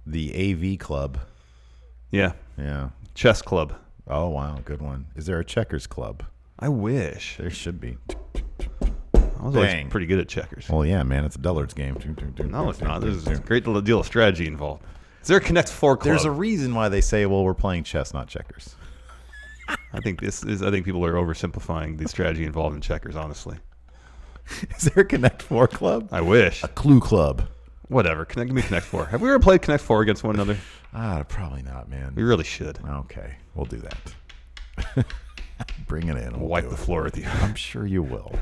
The AV club. Yeah. Yeah. Chess club. Oh, wow. Good one. Is there a checkers club? I wish. There should be. I was always pretty good at checkers. Well, yeah, man. It's a Dullards game. No, it's not. There's a great deal of strategy involved. Is there a Connect 4 club? There's a reason why they say, well, we're playing chess, not checkers. I think people are oversimplifying the strategy involved in checkers, honestly. Is there a Connect 4 club? I wish. A Clue club. Whatever. Give me Connect 4. Have we ever played Connect 4 against one another? Probably not, man. We really should. Okay. We'll do that. Bring it in. We'll wipe the floor with you. I'm sure you will.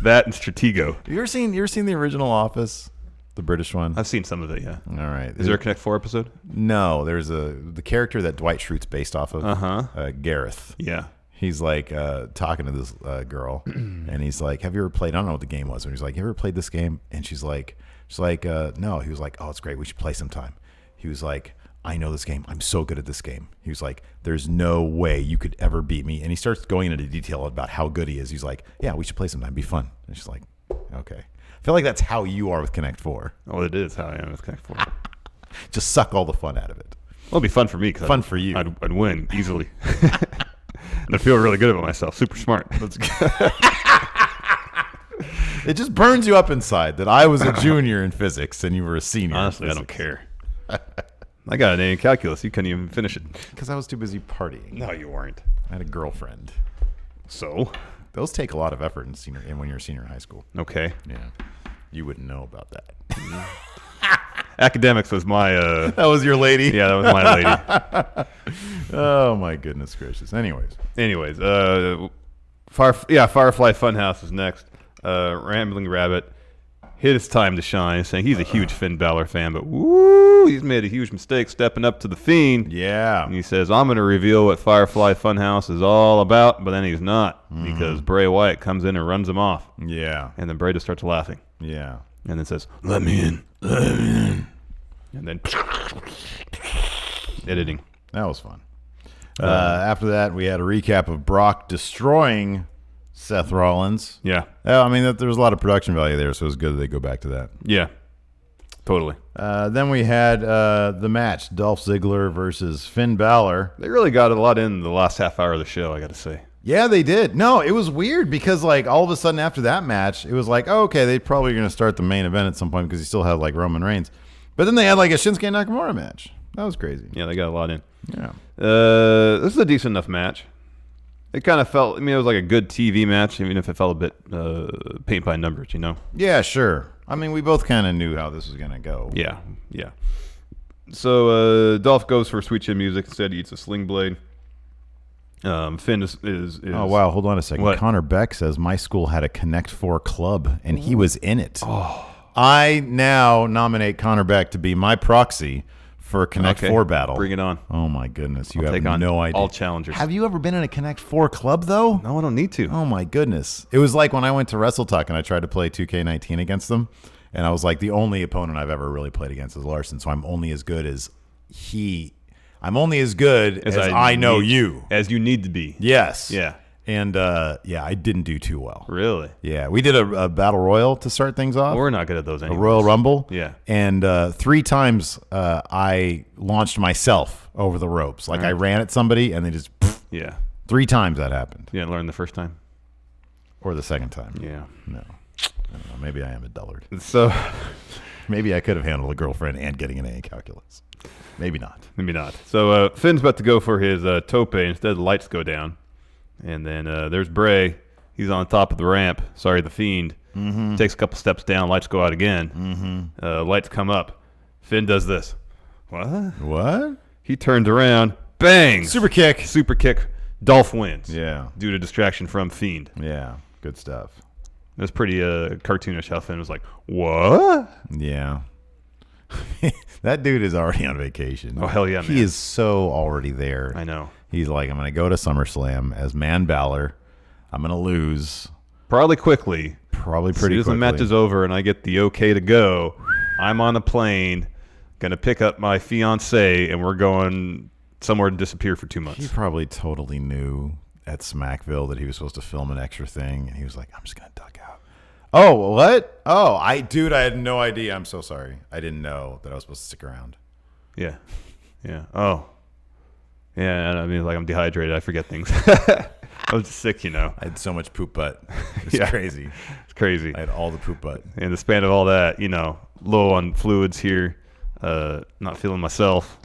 That and Stratego. Have you ever seen the original Office? The British one? I've seen some of it, yeah. All right. Is there a Connect 4 episode? No. There's the character that Dwight Schrute's based off of. Gareth. Yeah. He's like talking to this girl, and he's like, "Have you ever played?" I don't know what the game was. And he's like, "You ever played this game?" And she's like, "No." He was like, "Oh, it's great. We should play sometime." He was like, I know this game. I'm so good at this game. He was like, there's no way you could ever beat me. And he starts going into detail about how good he is. He's like, yeah, we should play sometime. Be fun. And she's like, okay. I feel like that's how you are with Connect 4. Oh, it is how I am with Connect 4. Just suck all the fun out of it. Well, it'd be fun for me. Fun for you. I'd win easily. And I feel really good about myself. Super smart. That's good. It just burns you up inside that I was a junior in physics and you were a senior. Honestly, I don't care. I got an A in calculus. You couldn't even finish it. Because I was too busy partying. No, you weren't. I had a girlfriend. So? Those take a lot of effort when you're a senior in high school. Okay. Yeah. You wouldn't know about that. Academics was my... that was your lady? Yeah, that was my lady. Oh, my goodness gracious. Anyways, Firefly Funhouse is next. Rambling Rabbit hit his time to shine, saying he's a huge Finn Balor fan, but woo, he's made a huge mistake stepping up to the Fiend. Yeah. And he says, I'm going to reveal what Firefly Funhouse is all about, but then he's not, because Bray Wyatt comes in and runs him off. Yeah. And then Bray just starts laughing. Yeah. And then says, let me in. Let me in. And then editing. That was fun. After that, we had a recap of Brock destroying Seth Rollins. Yeah. I mean, there was a lot of production value there, so it was good that they go back to that. Yeah. Totally. Then we had the match, Dolph Ziggler versus Finn Balor. They really got a lot in the last half hour of the show, I got to say. Yeah, they did. No, it was weird because, like, all of a sudden after that match, it was like, oh, okay, they're probably going to start the main event at some point because you still have, like, Roman Reigns. But then they had, like, a Shinsuke Nakamura match. That was crazy. Yeah, they got a lot in. Yeah. This is a decent enough match. It kind of felt, it was like a good TV match, even if it felt a bit paint by numbers, you know? Yeah, sure. I mean, we both kind of knew how this was going to go. Yeah, yeah. So Dolph goes for Sweet Chin Music. Instead, he eats a sling blade. Finn is Oh, wow. Hold on a second. What? Connor Beck says, my school had a Connect 4 club, and he was in it. Oh. I now nominate Connor Beck to be my proxy for a Connect 4 battle. Bring it on. Oh, my goodness. You I'll have take on no idea. all challengers. Have you ever been in a Connect 4 club, though? No, I don't need to. Oh, my goodness. It was like when I went to WrestleTalk and I tried to play 2K19 against them, and I was like, the only opponent I've ever really played against is Larson, so I'm only as good as I'm only as good as I know you. As you need to be. Yes. Yeah. And, I didn't do too well. Really? Yeah. We did a Battle Royal to start things off. We're not good at those anyways. A Royal Rumble. Yeah. And 3 times I launched myself over the ropes. Like, I ran at somebody, and they just... Yeah. 3 times that happened. You didn't learn the first time? Or the second time. Yeah. No. I don't know. Maybe I am a dullard. So... Maybe I could have handled a girlfriend and getting an A in calculus. Maybe not. Maybe not. So Finn's about to go for his tope. Instead, the lights go down. And then there's Bray. He's on top of the ramp. Sorry, the Fiend. Mm-hmm. Takes a couple steps down. Lights go out again. Mm-hmm. Lights come up. Finn does this. What? He turns around. Bang! Super kick. Super kick. Dolph wins. Yeah. Due to distraction from Fiend. Yeah. Good stuff. It was pretty cartoonish how Finn was like, what? Yeah. That dude is already on vacation. Oh, hell yeah, man. He is so already there. I know. He's like, I'm going to go to SummerSlam as Man Balor. I'm going to lose. Probably quickly. Probably pretty quickly. As soon as the match is over and I get the okay to go, I'm on a plane, going to pick up my fiance, and we're going somewhere to disappear for 2 months. He probably totally knew at Smackville that he was supposed to film an extra thing, and he was like, I'm just going to duck out. Oh, what? Oh, I had no idea. I'm so sorry. I didn't know that I was supposed to stick around. Yeah. Yeah. Oh. Yeah, I mean, like, I'm dehydrated. I forget things. I was just sick, you know. I had so much poop butt. It's crazy. It's crazy. I had all the poop butt. In the span of all that, you know, low on fluids here, not feeling myself.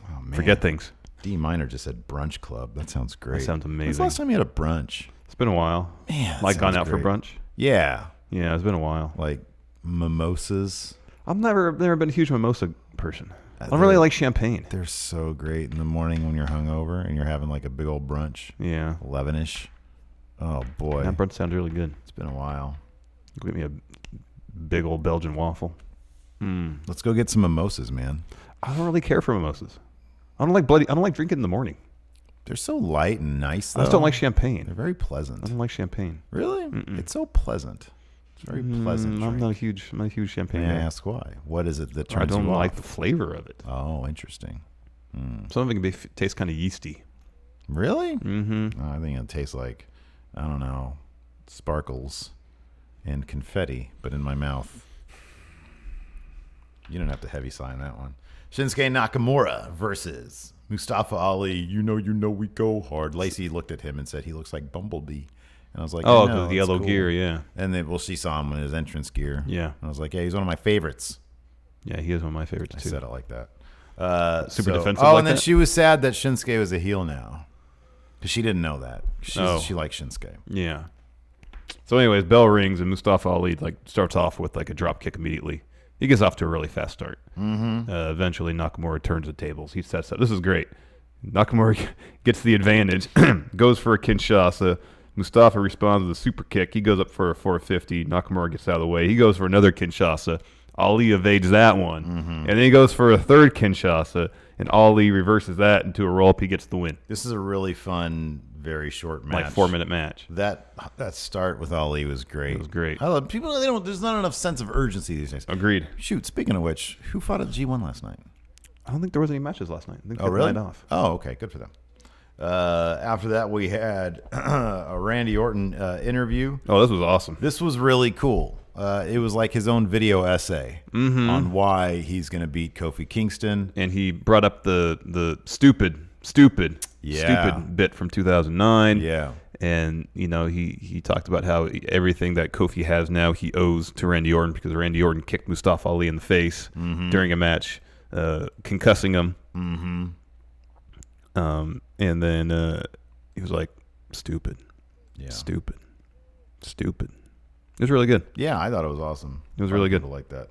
Oh, man. Forget things. D Minor just said brunch club. That sounds great. That sounds amazing. When's the last time you had a brunch? It's been a while. Man, like gone out great. for brunch? Yeah. Yeah, it's been a while. Like mimosas. I've never been a huge mimosa person. I don't really like champagne. They're so great in the morning when you're hungover and you're having like a big old brunch. Yeah. 11-ish. Oh, boy. That brunch sounds really good. It's been a while. Give me a big old Belgian waffle. Let's go get some mimosas, man. I don't really care for mimosas. I don't like drinking in the morning. They're so light and nice, though. I just don't like champagne. They're very pleasant. I don't like champagne. Really? It's so pleasant. It's very pleasant. I'm not a huge champagne May I guy. ask why? What is it that turns I don't you like off? the flavor of it. Oh, interesting. Some of it can taste kind of yeasty. Really? Mm-hmm. I think it tastes like, I don't know, sparkles and confetti, but in my mouth. You don't have to heavy sign that one. Shinsuke Nakamura versus Mustafa Ali. You know, we go hard. Lacey looked at him and said he looks like Bumblebee. And I was like, oh, no, the yellow gear, yeah. And then, she saw him in his entrance gear. Yeah. And I was like, yeah, he's one of my favorites. Yeah, he is one of my favorites, too. I said it like that. Super defensive. Oh, like and then that? she was sad that Shinsuke was a heel now. Because she didn't know that. She likes Shinsuke. Yeah. So anyways, bell rings and Mustafa Ali starts off with a drop kick immediately. He gets off to a really fast start. Mm-hmm. Eventually, Nakamura turns the tables. He sets up. This is great. Nakamura gets the advantage, goes for a Kinshasa. Mustafa responds with a super kick. He goes up for a 450. Nakamura gets out of the way. He goes for another Kinshasa. Ali evades that one. Mm-hmm. And then he goes for a third Kinshasa, and Ali reverses that into a roll-up. He gets the win. This is a really fun, very short match. 4-minute match. That start with Ali was great. It was great. I love people. There's not enough sense of urgency these days. Agreed. Shoot. Speaking of which, who fought at G1 last night? I don't think there was any matches last night. I think Oh, really? Night off. Oh, okay. Good for them. After that, we had a Randy Orton interview. Oh, this was awesome. This was really cool. It was like his own video essay on why he's going to beat Kofi Kingston. And he brought up the stupid bit from 2009. Yeah. And, he talked about how everything that Kofi has now he owes to Randy Orton because Randy Orton kicked Mustafa Ali in the face during a match, concussing him. Mm-hmm. And then he was like, stupid. Yeah. Stupid. It was really good. Yeah, I thought it was awesome. It was really good. People like that.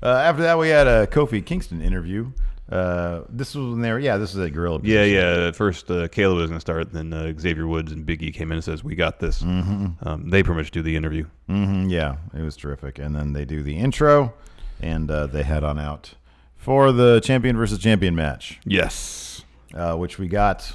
After that, we had a Kofi Kingston interview. This was when they were, this is a gorilla position. Yeah. At first, Kayla was going to start. Then Xavier Woods and Big E came in and says, we got this. Mm-hmm. They pretty much do the interview. Mm-hmm, yeah, it was terrific. And then they do the intro, and they head on out for the champion versus champion match. Yes. Which we got,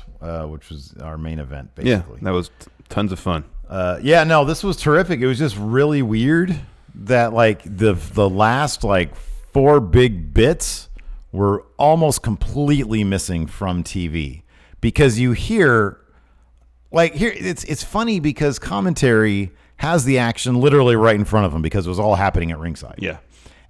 which was our main event, basically. Yeah, that was tons of fun. This was terrific. It was just really weird that the last 4 big bits were almost completely missing from TV because you hear it's funny because commentary has the action literally right in front of them because it was all happening at ringside. Yeah.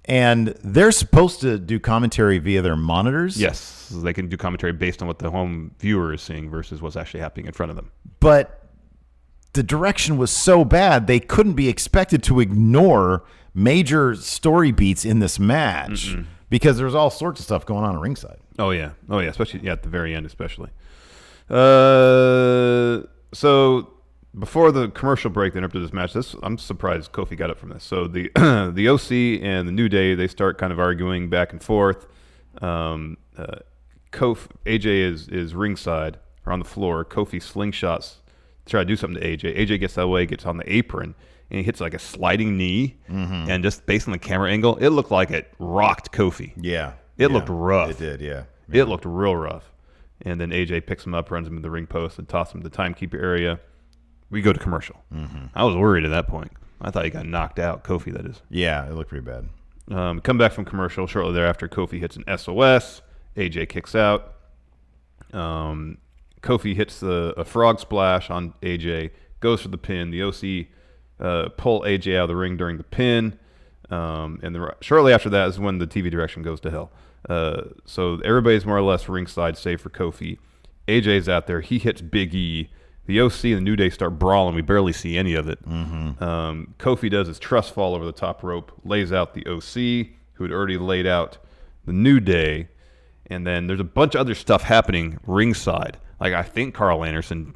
And they're supposed to do commentary via their monitors. Yes, so they can do commentary based on what the home viewer is seeing versus what's actually happening in front of them. But the direction was so bad, they couldn't be expected to ignore major story beats in this match because there's all sorts of stuff going on at ringside. Oh, yeah, especially at the very end especially. So before the commercial break that interrupted this match, I'm surprised Kofi got up from this. So the the OC and the New Day, they start kind of arguing back and forth. AJ is ringside or on the floor. Kofi slingshots to try to do something to AJ. AJ gets that way, gets on the apron, and he hits a sliding knee. And just based on the camera angle, it looked like it rocked Kofi. Yeah. It looked rough. It did, yeah. It looked real rough. And then AJ picks him up, runs him to the ring post, and tosses him to the timekeeper area. We go to commercial. I was worried at that point. I thought he got knocked out. Kofi, that is. Yeah, it looked pretty bad. Come back from commercial. Shortly thereafter, Kofi hits an SOS. AJ kicks out. Kofi hits a frog splash on AJ, goes for the pin. The OC pull AJ out of the ring during the pin. Shortly after that is when the TV direction goes to hell. So everybody's more or less ringside, save for Kofi. AJ's out there. He hits Big E. The OC and the New Day start brawling. We barely see any of it. Kofi does his trust fall over the top rope, lays out the OC, who had already laid out the New Day. And then there's a bunch of other stuff happening ringside. I think Carl Anderson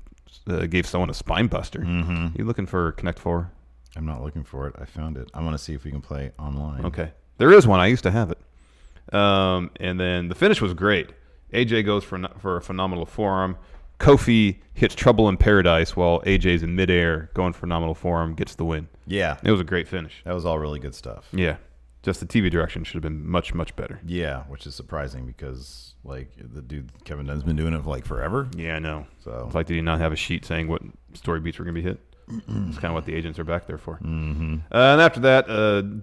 gave someone a spine buster. You looking for Connect 4? I'm not looking for it. I found it. I want to see if we can play online. Okay. There is one. I used to have it. And then the finish was great. AJ goes for a phenomenal forearm. Kofi hits Trouble in Paradise while AJ's in midair going for phenomenal forearm, gets the win. Yeah. It was a great finish. That was all really good stuff. Yeah. Just the TV direction should have been much, much better. Yeah, which is surprising because the dude Kevin Dunn's been doing it for forever. Yeah, I know. So did he not have a sheet saying what story beats were going to be hit? That's kind of what the agents are back there for. Mm-hmm. And after that,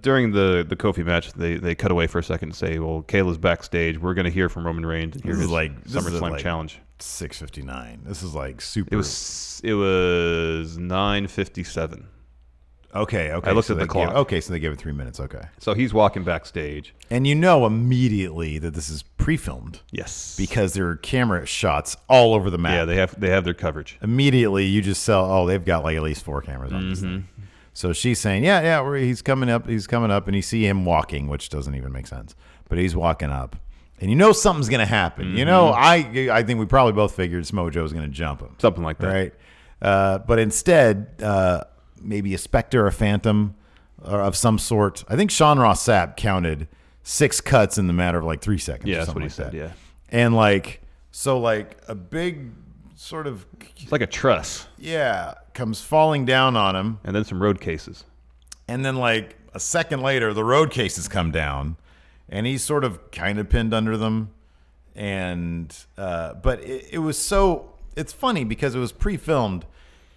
during the Kofi match, they cut away for a second and say, well, Kayla's backstage. We're going to hear from Roman Reigns and hear his SummerSlam challenge. 6:59. This is like super. It was 9:57. Okay. I looked at the clock. So they gave it 3 minutes. Okay. So he's walking backstage. And you know immediately that this is pre-filmed. Yes. Because there are camera shots all over the map. Yeah, they have their coverage. Immediately you just they've got like at least 4 cameras on this thing. So she's saying, he's coming up, and you see him walking, which doesn't even make sense. But he's walking up. And you know something's going to happen. Mm-hmm. You know, I think we probably both figured Smojo's going to jump him. Something like that. Right? But instead, maybe a specter, a phantom of some sort. I think Sean Ross Sapp counted 6 cuts in the matter of like 3 seconds. Yeah, that's what he said, yeah. And so a big sort of... It's like a truss. Yeah, comes falling down on him. And then some road cases. And then like a second later, the road cases come down. And he's sort of kind of pinned under them. And but it was so... It's funny because it was pre-filmed.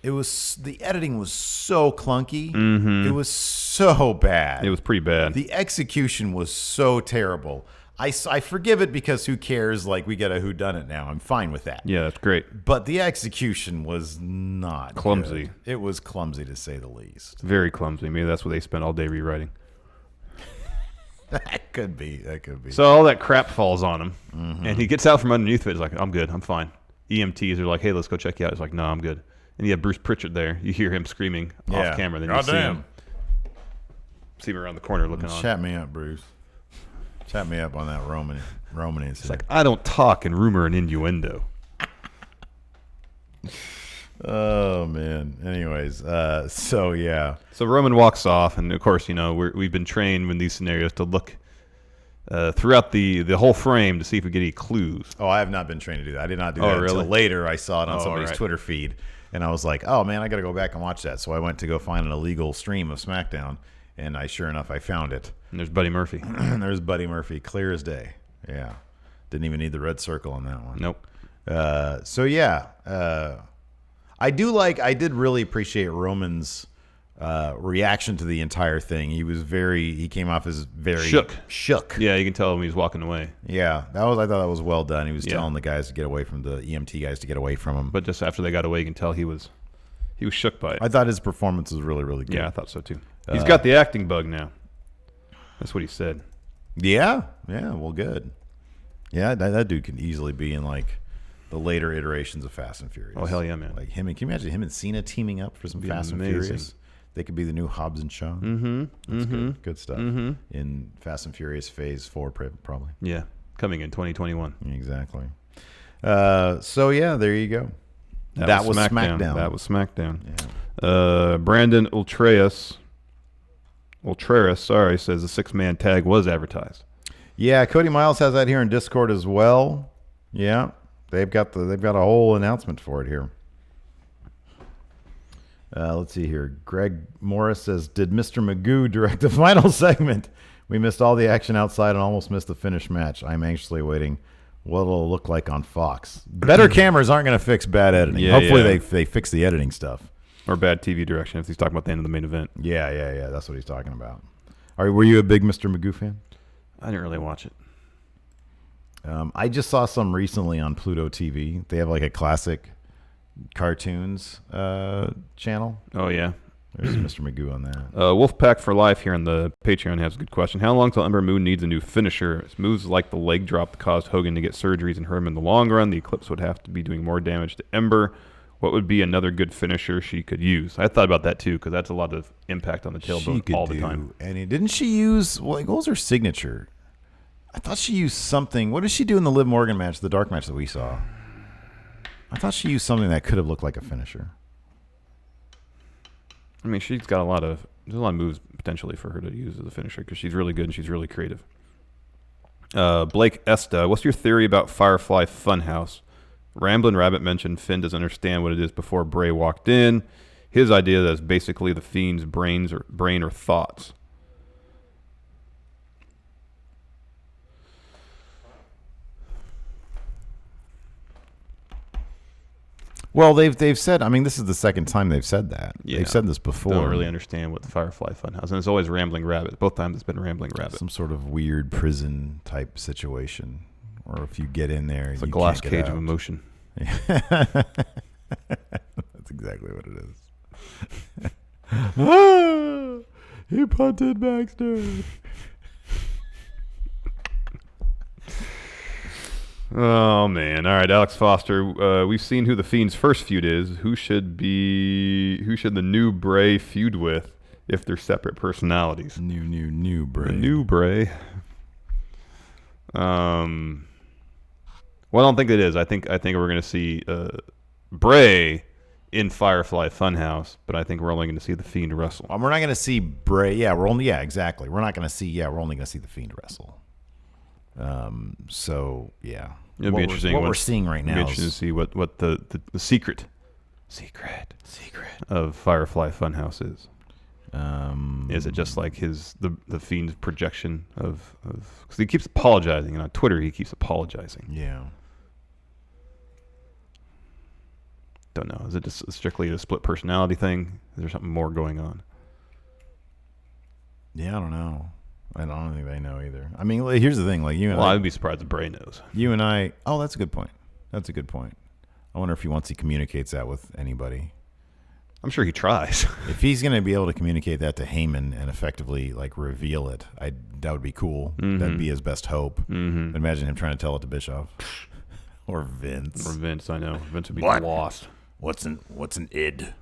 The editing was so clunky. Mm-hmm. It was so bad. It was pretty bad. The execution was so terrible. I forgive it because who cares? Like, we get a whodunit now. I'm fine with that. Yeah, that's great. But the execution was not clumsy. Good. It was clumsy to say the least. Very clumsy. Maybe that's what they spent all day rewriting. That could be. So all that crap falls on him, and he gets out from underneath it. He's like, I'm good. I'm fine. EMTs are like, hey, let's go check you out. He's like, no, I'm good. And you have Bruce Pritchard there. You hear him screaming off camera. Then you see him around the corner looking on. Chat me up, Bruce. Chat me up on that Roman. It's like, I don't talk in rumor and innuendo. Oh, man. Anyways, so yeah. So Roman walks off, and of course, we've been trained in these scenarios to look throughout the whole frame to see if we get any clues. Oh, I have not been trained to do that. I did not do that until later. I saw it on somebody's Twitter feed. And I was like, oh, man, I got to go back and watch that. So I went to go find an illegal stream of SmackDown, and sure enough, I found it. And there's Buddy Murphy. There's Buddy Murphy, clear as day. Yeah. Didn't even need the red circle on that one. Nope. So, yeah. I did really appreciate Roman's reaction to the entire thing. He came off as very shook. Yeah, you can tell him he was walking away. Yeah, I thought that was well done. He was telling the guys to get away from the EMT guys to get away from him. But just after they got away, you can tell he was shook by it. I thought his performance was really, really good. Yeah, I thought so too. He's got the acting bug now. That's what he said. Yeah. Well, good. Yeah, that dude can easily be in like the later iterations of Fast and Furious. Oh hell yeah, man! Like him, can you imagine him and Cena teaming up for some Fast and Furious? They could be the new Hobbs and Shaw. Mm-hmm. That's good stuff. Mm-hmm. In Fast and Furious Phase 4, probably. Yeah, coming in 2021. Exactly. So yeah, there you go. That was SmackDown. That was SmackDown. Yeah. Brandon Ultreras, says the 6-man tag was advertised. Yeah, Cody Miles has that here in Discord as well. Yeah, they've got a whole announcement for it here. Let's see here. Greg Morris says, did Mr. Magoo direct the final segment? We missed all the action outside and almost missed the finish match. I'm anxiously waiting what it'll look like on Fox. Better cameras aren't going to fix bad editing. Yeah, Hopefully they fix the editing stuff. Or bad TV direction if he's talking about the end of the main event. Yeah. That's what he's talking about. Were you a big Mr. Magoo fan? I didn't really watch it. I just saw some recently on Pluto TV. They have like a classic cartoons channel. Oh, yeah. There's Mr. Magoo on that. Wolfpack for Life here on the Patreon has a good question. How long till Ember Moon needs a new finisher? Moves like the leg drop that caused Hogan to get surgeries and hurt him in the long run. The Eclipse would have to be doing more damage to Ember. What would be another good finisher she could use? I thought about that too because that's a lot of impact on the tailbone all the time. And didn't she use, what was her signature? I thought she used something. What did she do in the Liv Morgan match, the dark match that we saw? I thought she used something that could have looked like a finisher. I mean, there's a lot of moves potentially for her to use as a finisher because she's really good and she's really creative. Blake Esta, what's your theory about Firefly Funhouse? Ramblin' Rabbit mentioned Finn doesn't understand what it is before Bray walked in. His idea that it's basically the Fiend's brain or thoughts. Well, they've said. I mean, this is the second time they've said that. Yeah. They've said this before. Don't really understand what the Firefly Funhouse, and it's always Rambling Rabbit. Both times it's been Rambling Rabbit. Some sort of weird prison type situation, or if you get in there, It's a you glass can't get cage of out. emotion. That's exactly what it is. He punted Baxter. Oh man! All right, Alex Foster. We've seen who the Fiend's first feud is. Who should the new Bray feud with if they're separate personalities? New Bray. The new Bray. Well, I don't think it is. I think we're going to see Bray in Firefly Funhouse, but I think we're only going to see the Fiend wrestle. We're not going to see Bray. Exactly. We're not going to see. We're only going to see the Fiend wrestle. So yeah, It'll be interesting. What we're seeing right now. It'll be interesting to see what the secret of Firefly Funhouse is. Is it just like the Fiend's projection of because he keeps apologizing, and on Twitter he keeps apologizing. Yeah. Don't know. Is it just strictly a split personality thing? Is there something more going on? Yeah, I don't know. I don't think they know either. I mean, here's the thing. Like you and I'd be surprised if Bray knows. You and I. Oh, that's a good point. I wonder if he communicates that with anybody. I'm sure he tries. If he's going to be able to communicate that to Heyman and effectively like reveal it, that would be cool. Mm-hmm. That'd be his best hope. Mm-hmm. Imagine him trying to tell it to Bischoff or Vince. I know. Vince would be lost. What's an id?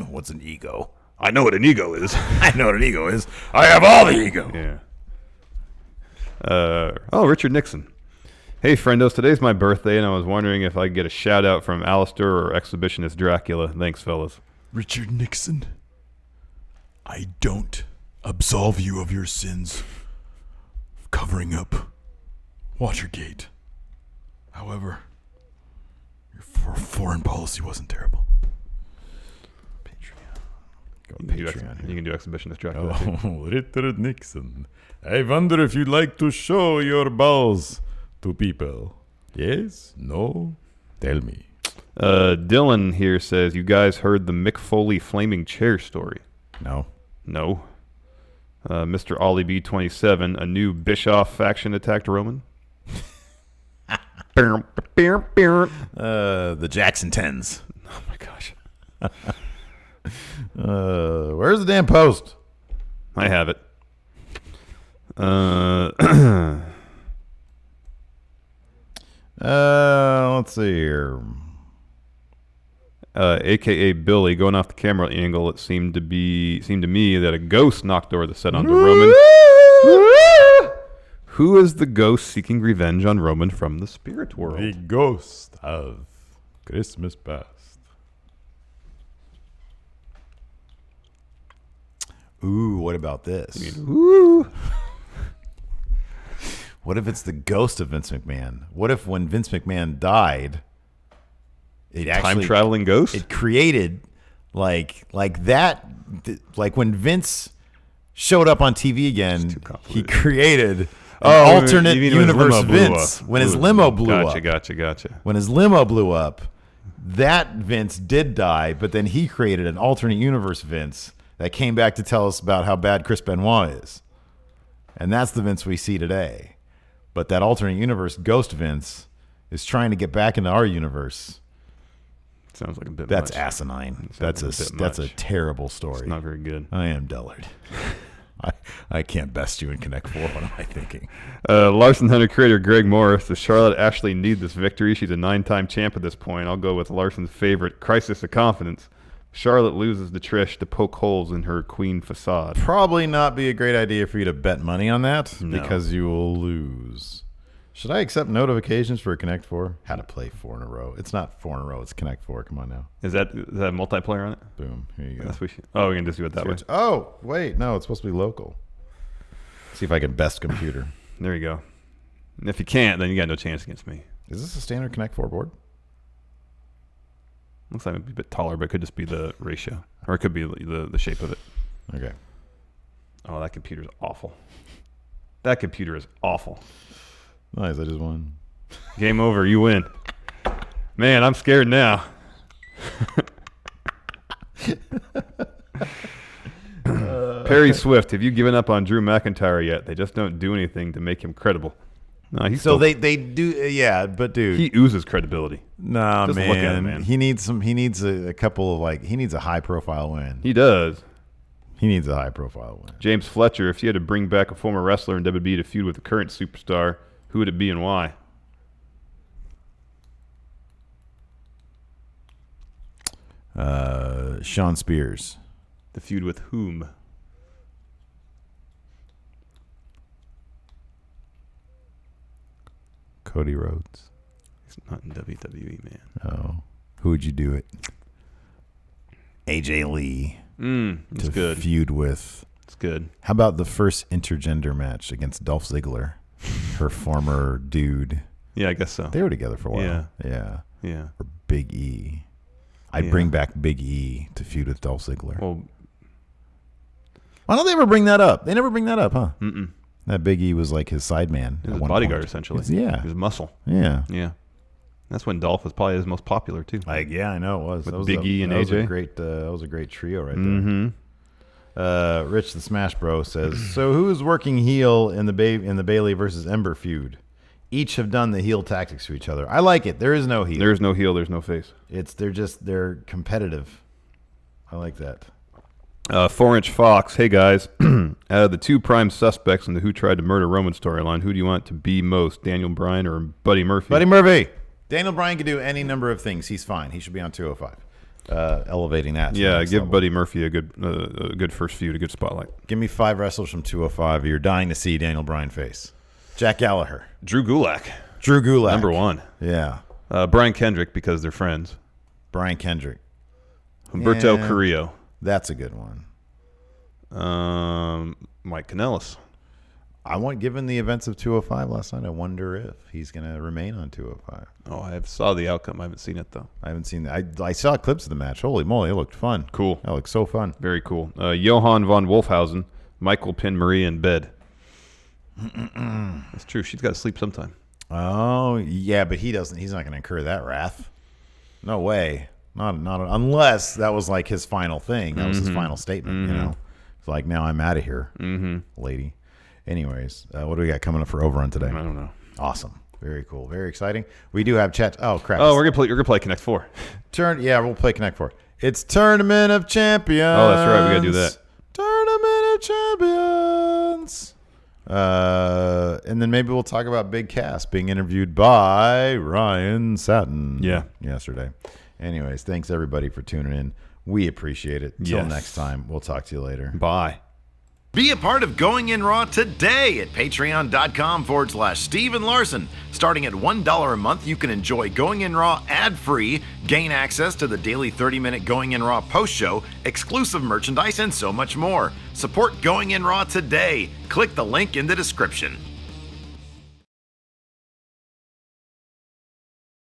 What's an ego? I know what an ego is. I know what an ego is. I have all the ego. Yeah. Richard Nixon. Hey, friendos, today's my birthday, and I was wondering if I could get a shout-out from Alistair or Exhibitionist Dracula. Thanks, fellas. Richard Nixon, I don't absolve you of your sins of covering up Watergate. However, your foreign policy wasn't terrible. You can do Exhibitionist Dracula. Oh, Richard Nixon. I wonder if you'd like to show your balls to people. Yes? No? Tell me. Dylan here says, you guys heard the Mick Foley flaming chair story? No. Mr. Ollie B27, a new Bischoff faction attacked Roman? The Jackson 10s. Oh my gosh. Where's the damn post? I have it. Let's see here. AKA Billy, going off the camera angle, it seemed to me that a ghost knocked over the set onto Roman. Who is the ghost seeking revenge on Roman from the spirit world? The ghost of Christmas past. Ooh, what about this? Ooh. What if it's the ghost of Vince McMahon? What if when Vince McMahon died, it actually time-traveling ghost? It created like that, like when Vince showed up on TV again, he created an alternate universe Vince. When his limo blew up. Gotcha. When his limo blew up, that Vince did die, but then he created an alternate universe Vince that came back to tell us about how bad Chris Benoit is. And that's the Vince we see today. But that alternate universe ghost Vince is trying to get back into our universe. Sounds like a bit That's much. asinine. That's a terrible story. It's not very good. I am dullard. I can't best you in Connect 4. What am I thinking? Larson Hunter creator Greg Morris. Does Charlotte actually need this victory? She's a 9-time champ at this point. I'll go with Larson's favorite, Crisis of Confidence. Charlotte loses to Trish to poke holes in her queen facade. Probably not be a great idea for you to bet money on that No. because you will lose. Should I accept notifications for Connect 4? How to play 4 in a row. It's not 4 in a row. It's Connect 4. Come on now. Is that multiplayer on it? Boom. Here you go. Yes, we can just do it that way. Oh, wait. No, it's supposed to be local. See if I can best computer. There you go. And if you can't, then you got no chance against me. Is this a standard Connect 4 board? Looks like it'd be a bit taller, but it could just be the ratio. Or it could be the shape of it. Okay. Oh, that computer's awful. That computer is awful. Nice. I just won. Game over. You win. Man, I'm scared now. Perry Swift, have you given up on Drew McIntyre yet? They just don't do anything to make him credible. No, he's so they do, yeah, but dude, he oozes credibility. Nah, just man, look at him, man. He needs a couple of he needs a high profile win. He does. He needs a high profile win. James Fletcher, if you had to bring back a former wrestler in WWE to feud with a current superstar, who would it be and why? Shawn Spears. The feud with whom? Cody Rhodes. He's not in WWE, man. Oh, who would you do it? AJ Lee. That's to good. Feud with. It's good. How about the first intergender match against Dolph Ziggler, her former dude? Yeah, I guess so. They were together for a while. Yeah. Or Big E. I'd bring back Big E to feud with Dolph Ziggler. Well, why don't they ever bring that up? They never bring that up, huh? Mm-mm. That Big E was like his side man. He was a bodyguard, essentially. Yeah. He was muscle. Yeah. Yeah. That's when Dolph was probably his most popular, too. Yeah, I know it was. With that was Big E and AJ. That was a great trio right there. Mm-hmm. Rich the Smash Bro says, so who's working heel in the Bayley versus Ember feud? Each have done the heel tactics to each other. I like it. There is no heel. There's no heel. There's no face. They're competitive. I like that. 4-inch Fox. Hey guys, out of the two prime suspects in the Who Tried to Murder Roman storyline, who do you want to be most, Daniel Bryan or Buddy Murphy? Buddy Murphy. Daniel Bryan can do any number of things. He's fine. He should be on 205. Elevating that. Yeah, give level. Buddy Murphy a good first feud, a good spotlight. Give me 5 wrestlers from 205. You're dying to see Daniel Bryan face. Jack Gallagher. Drew Gulak. Number 1. Yeah. Brian Kendrick, because they're friends. Brian Kendrick. Humberto Carrillo. That's a good one. Mike Kanellis. Given the events of 205 last night, I wonder if he's going to remain on 205. Oh, I saw the outcome. I haven't seen it, though. I haven't seen that. I saw clips of the match. Holy moly, it looked fun. Cool. That looked so fun. Very cool. Johann von Wolfhausen. Michael pin Maria in bed. That's true. She's got to sleep sometime. Oh, yeah, but he doesn't. He's not going to incur that wrath. No way. Not unless that was like his final thing. That was his final statement. You know, it's like, now I'm out of here, lady. Anyways, what do we got coming up for Overrun today? I don't know. Awesome. Very cool. Very exciting. We do have chat. Oh crap. Oh, we're gonna play Connect 4. Yeah, we'll play Connect 4. It's Tournament of Champions. Oh, that's right. We gotta do that. Tournament of Champions. And then maybe we'll talk about Big Cass being interviewed by Ryan Satin. Yeah. Yesterday. Anyways, thanks everybody for tuning in. We appreciate it. Till next time, we'll talk to you later. Bye. Be a part of Going In Raw today at patreon.com/Steven Larson. Starting at $1 a month, you can enjoy Going In Raw ad-free, gain access to the daily 30-minute Going In Raw post-show, exclusive merchandise, and so much more. Support Going In Raw today. Click the link in the description.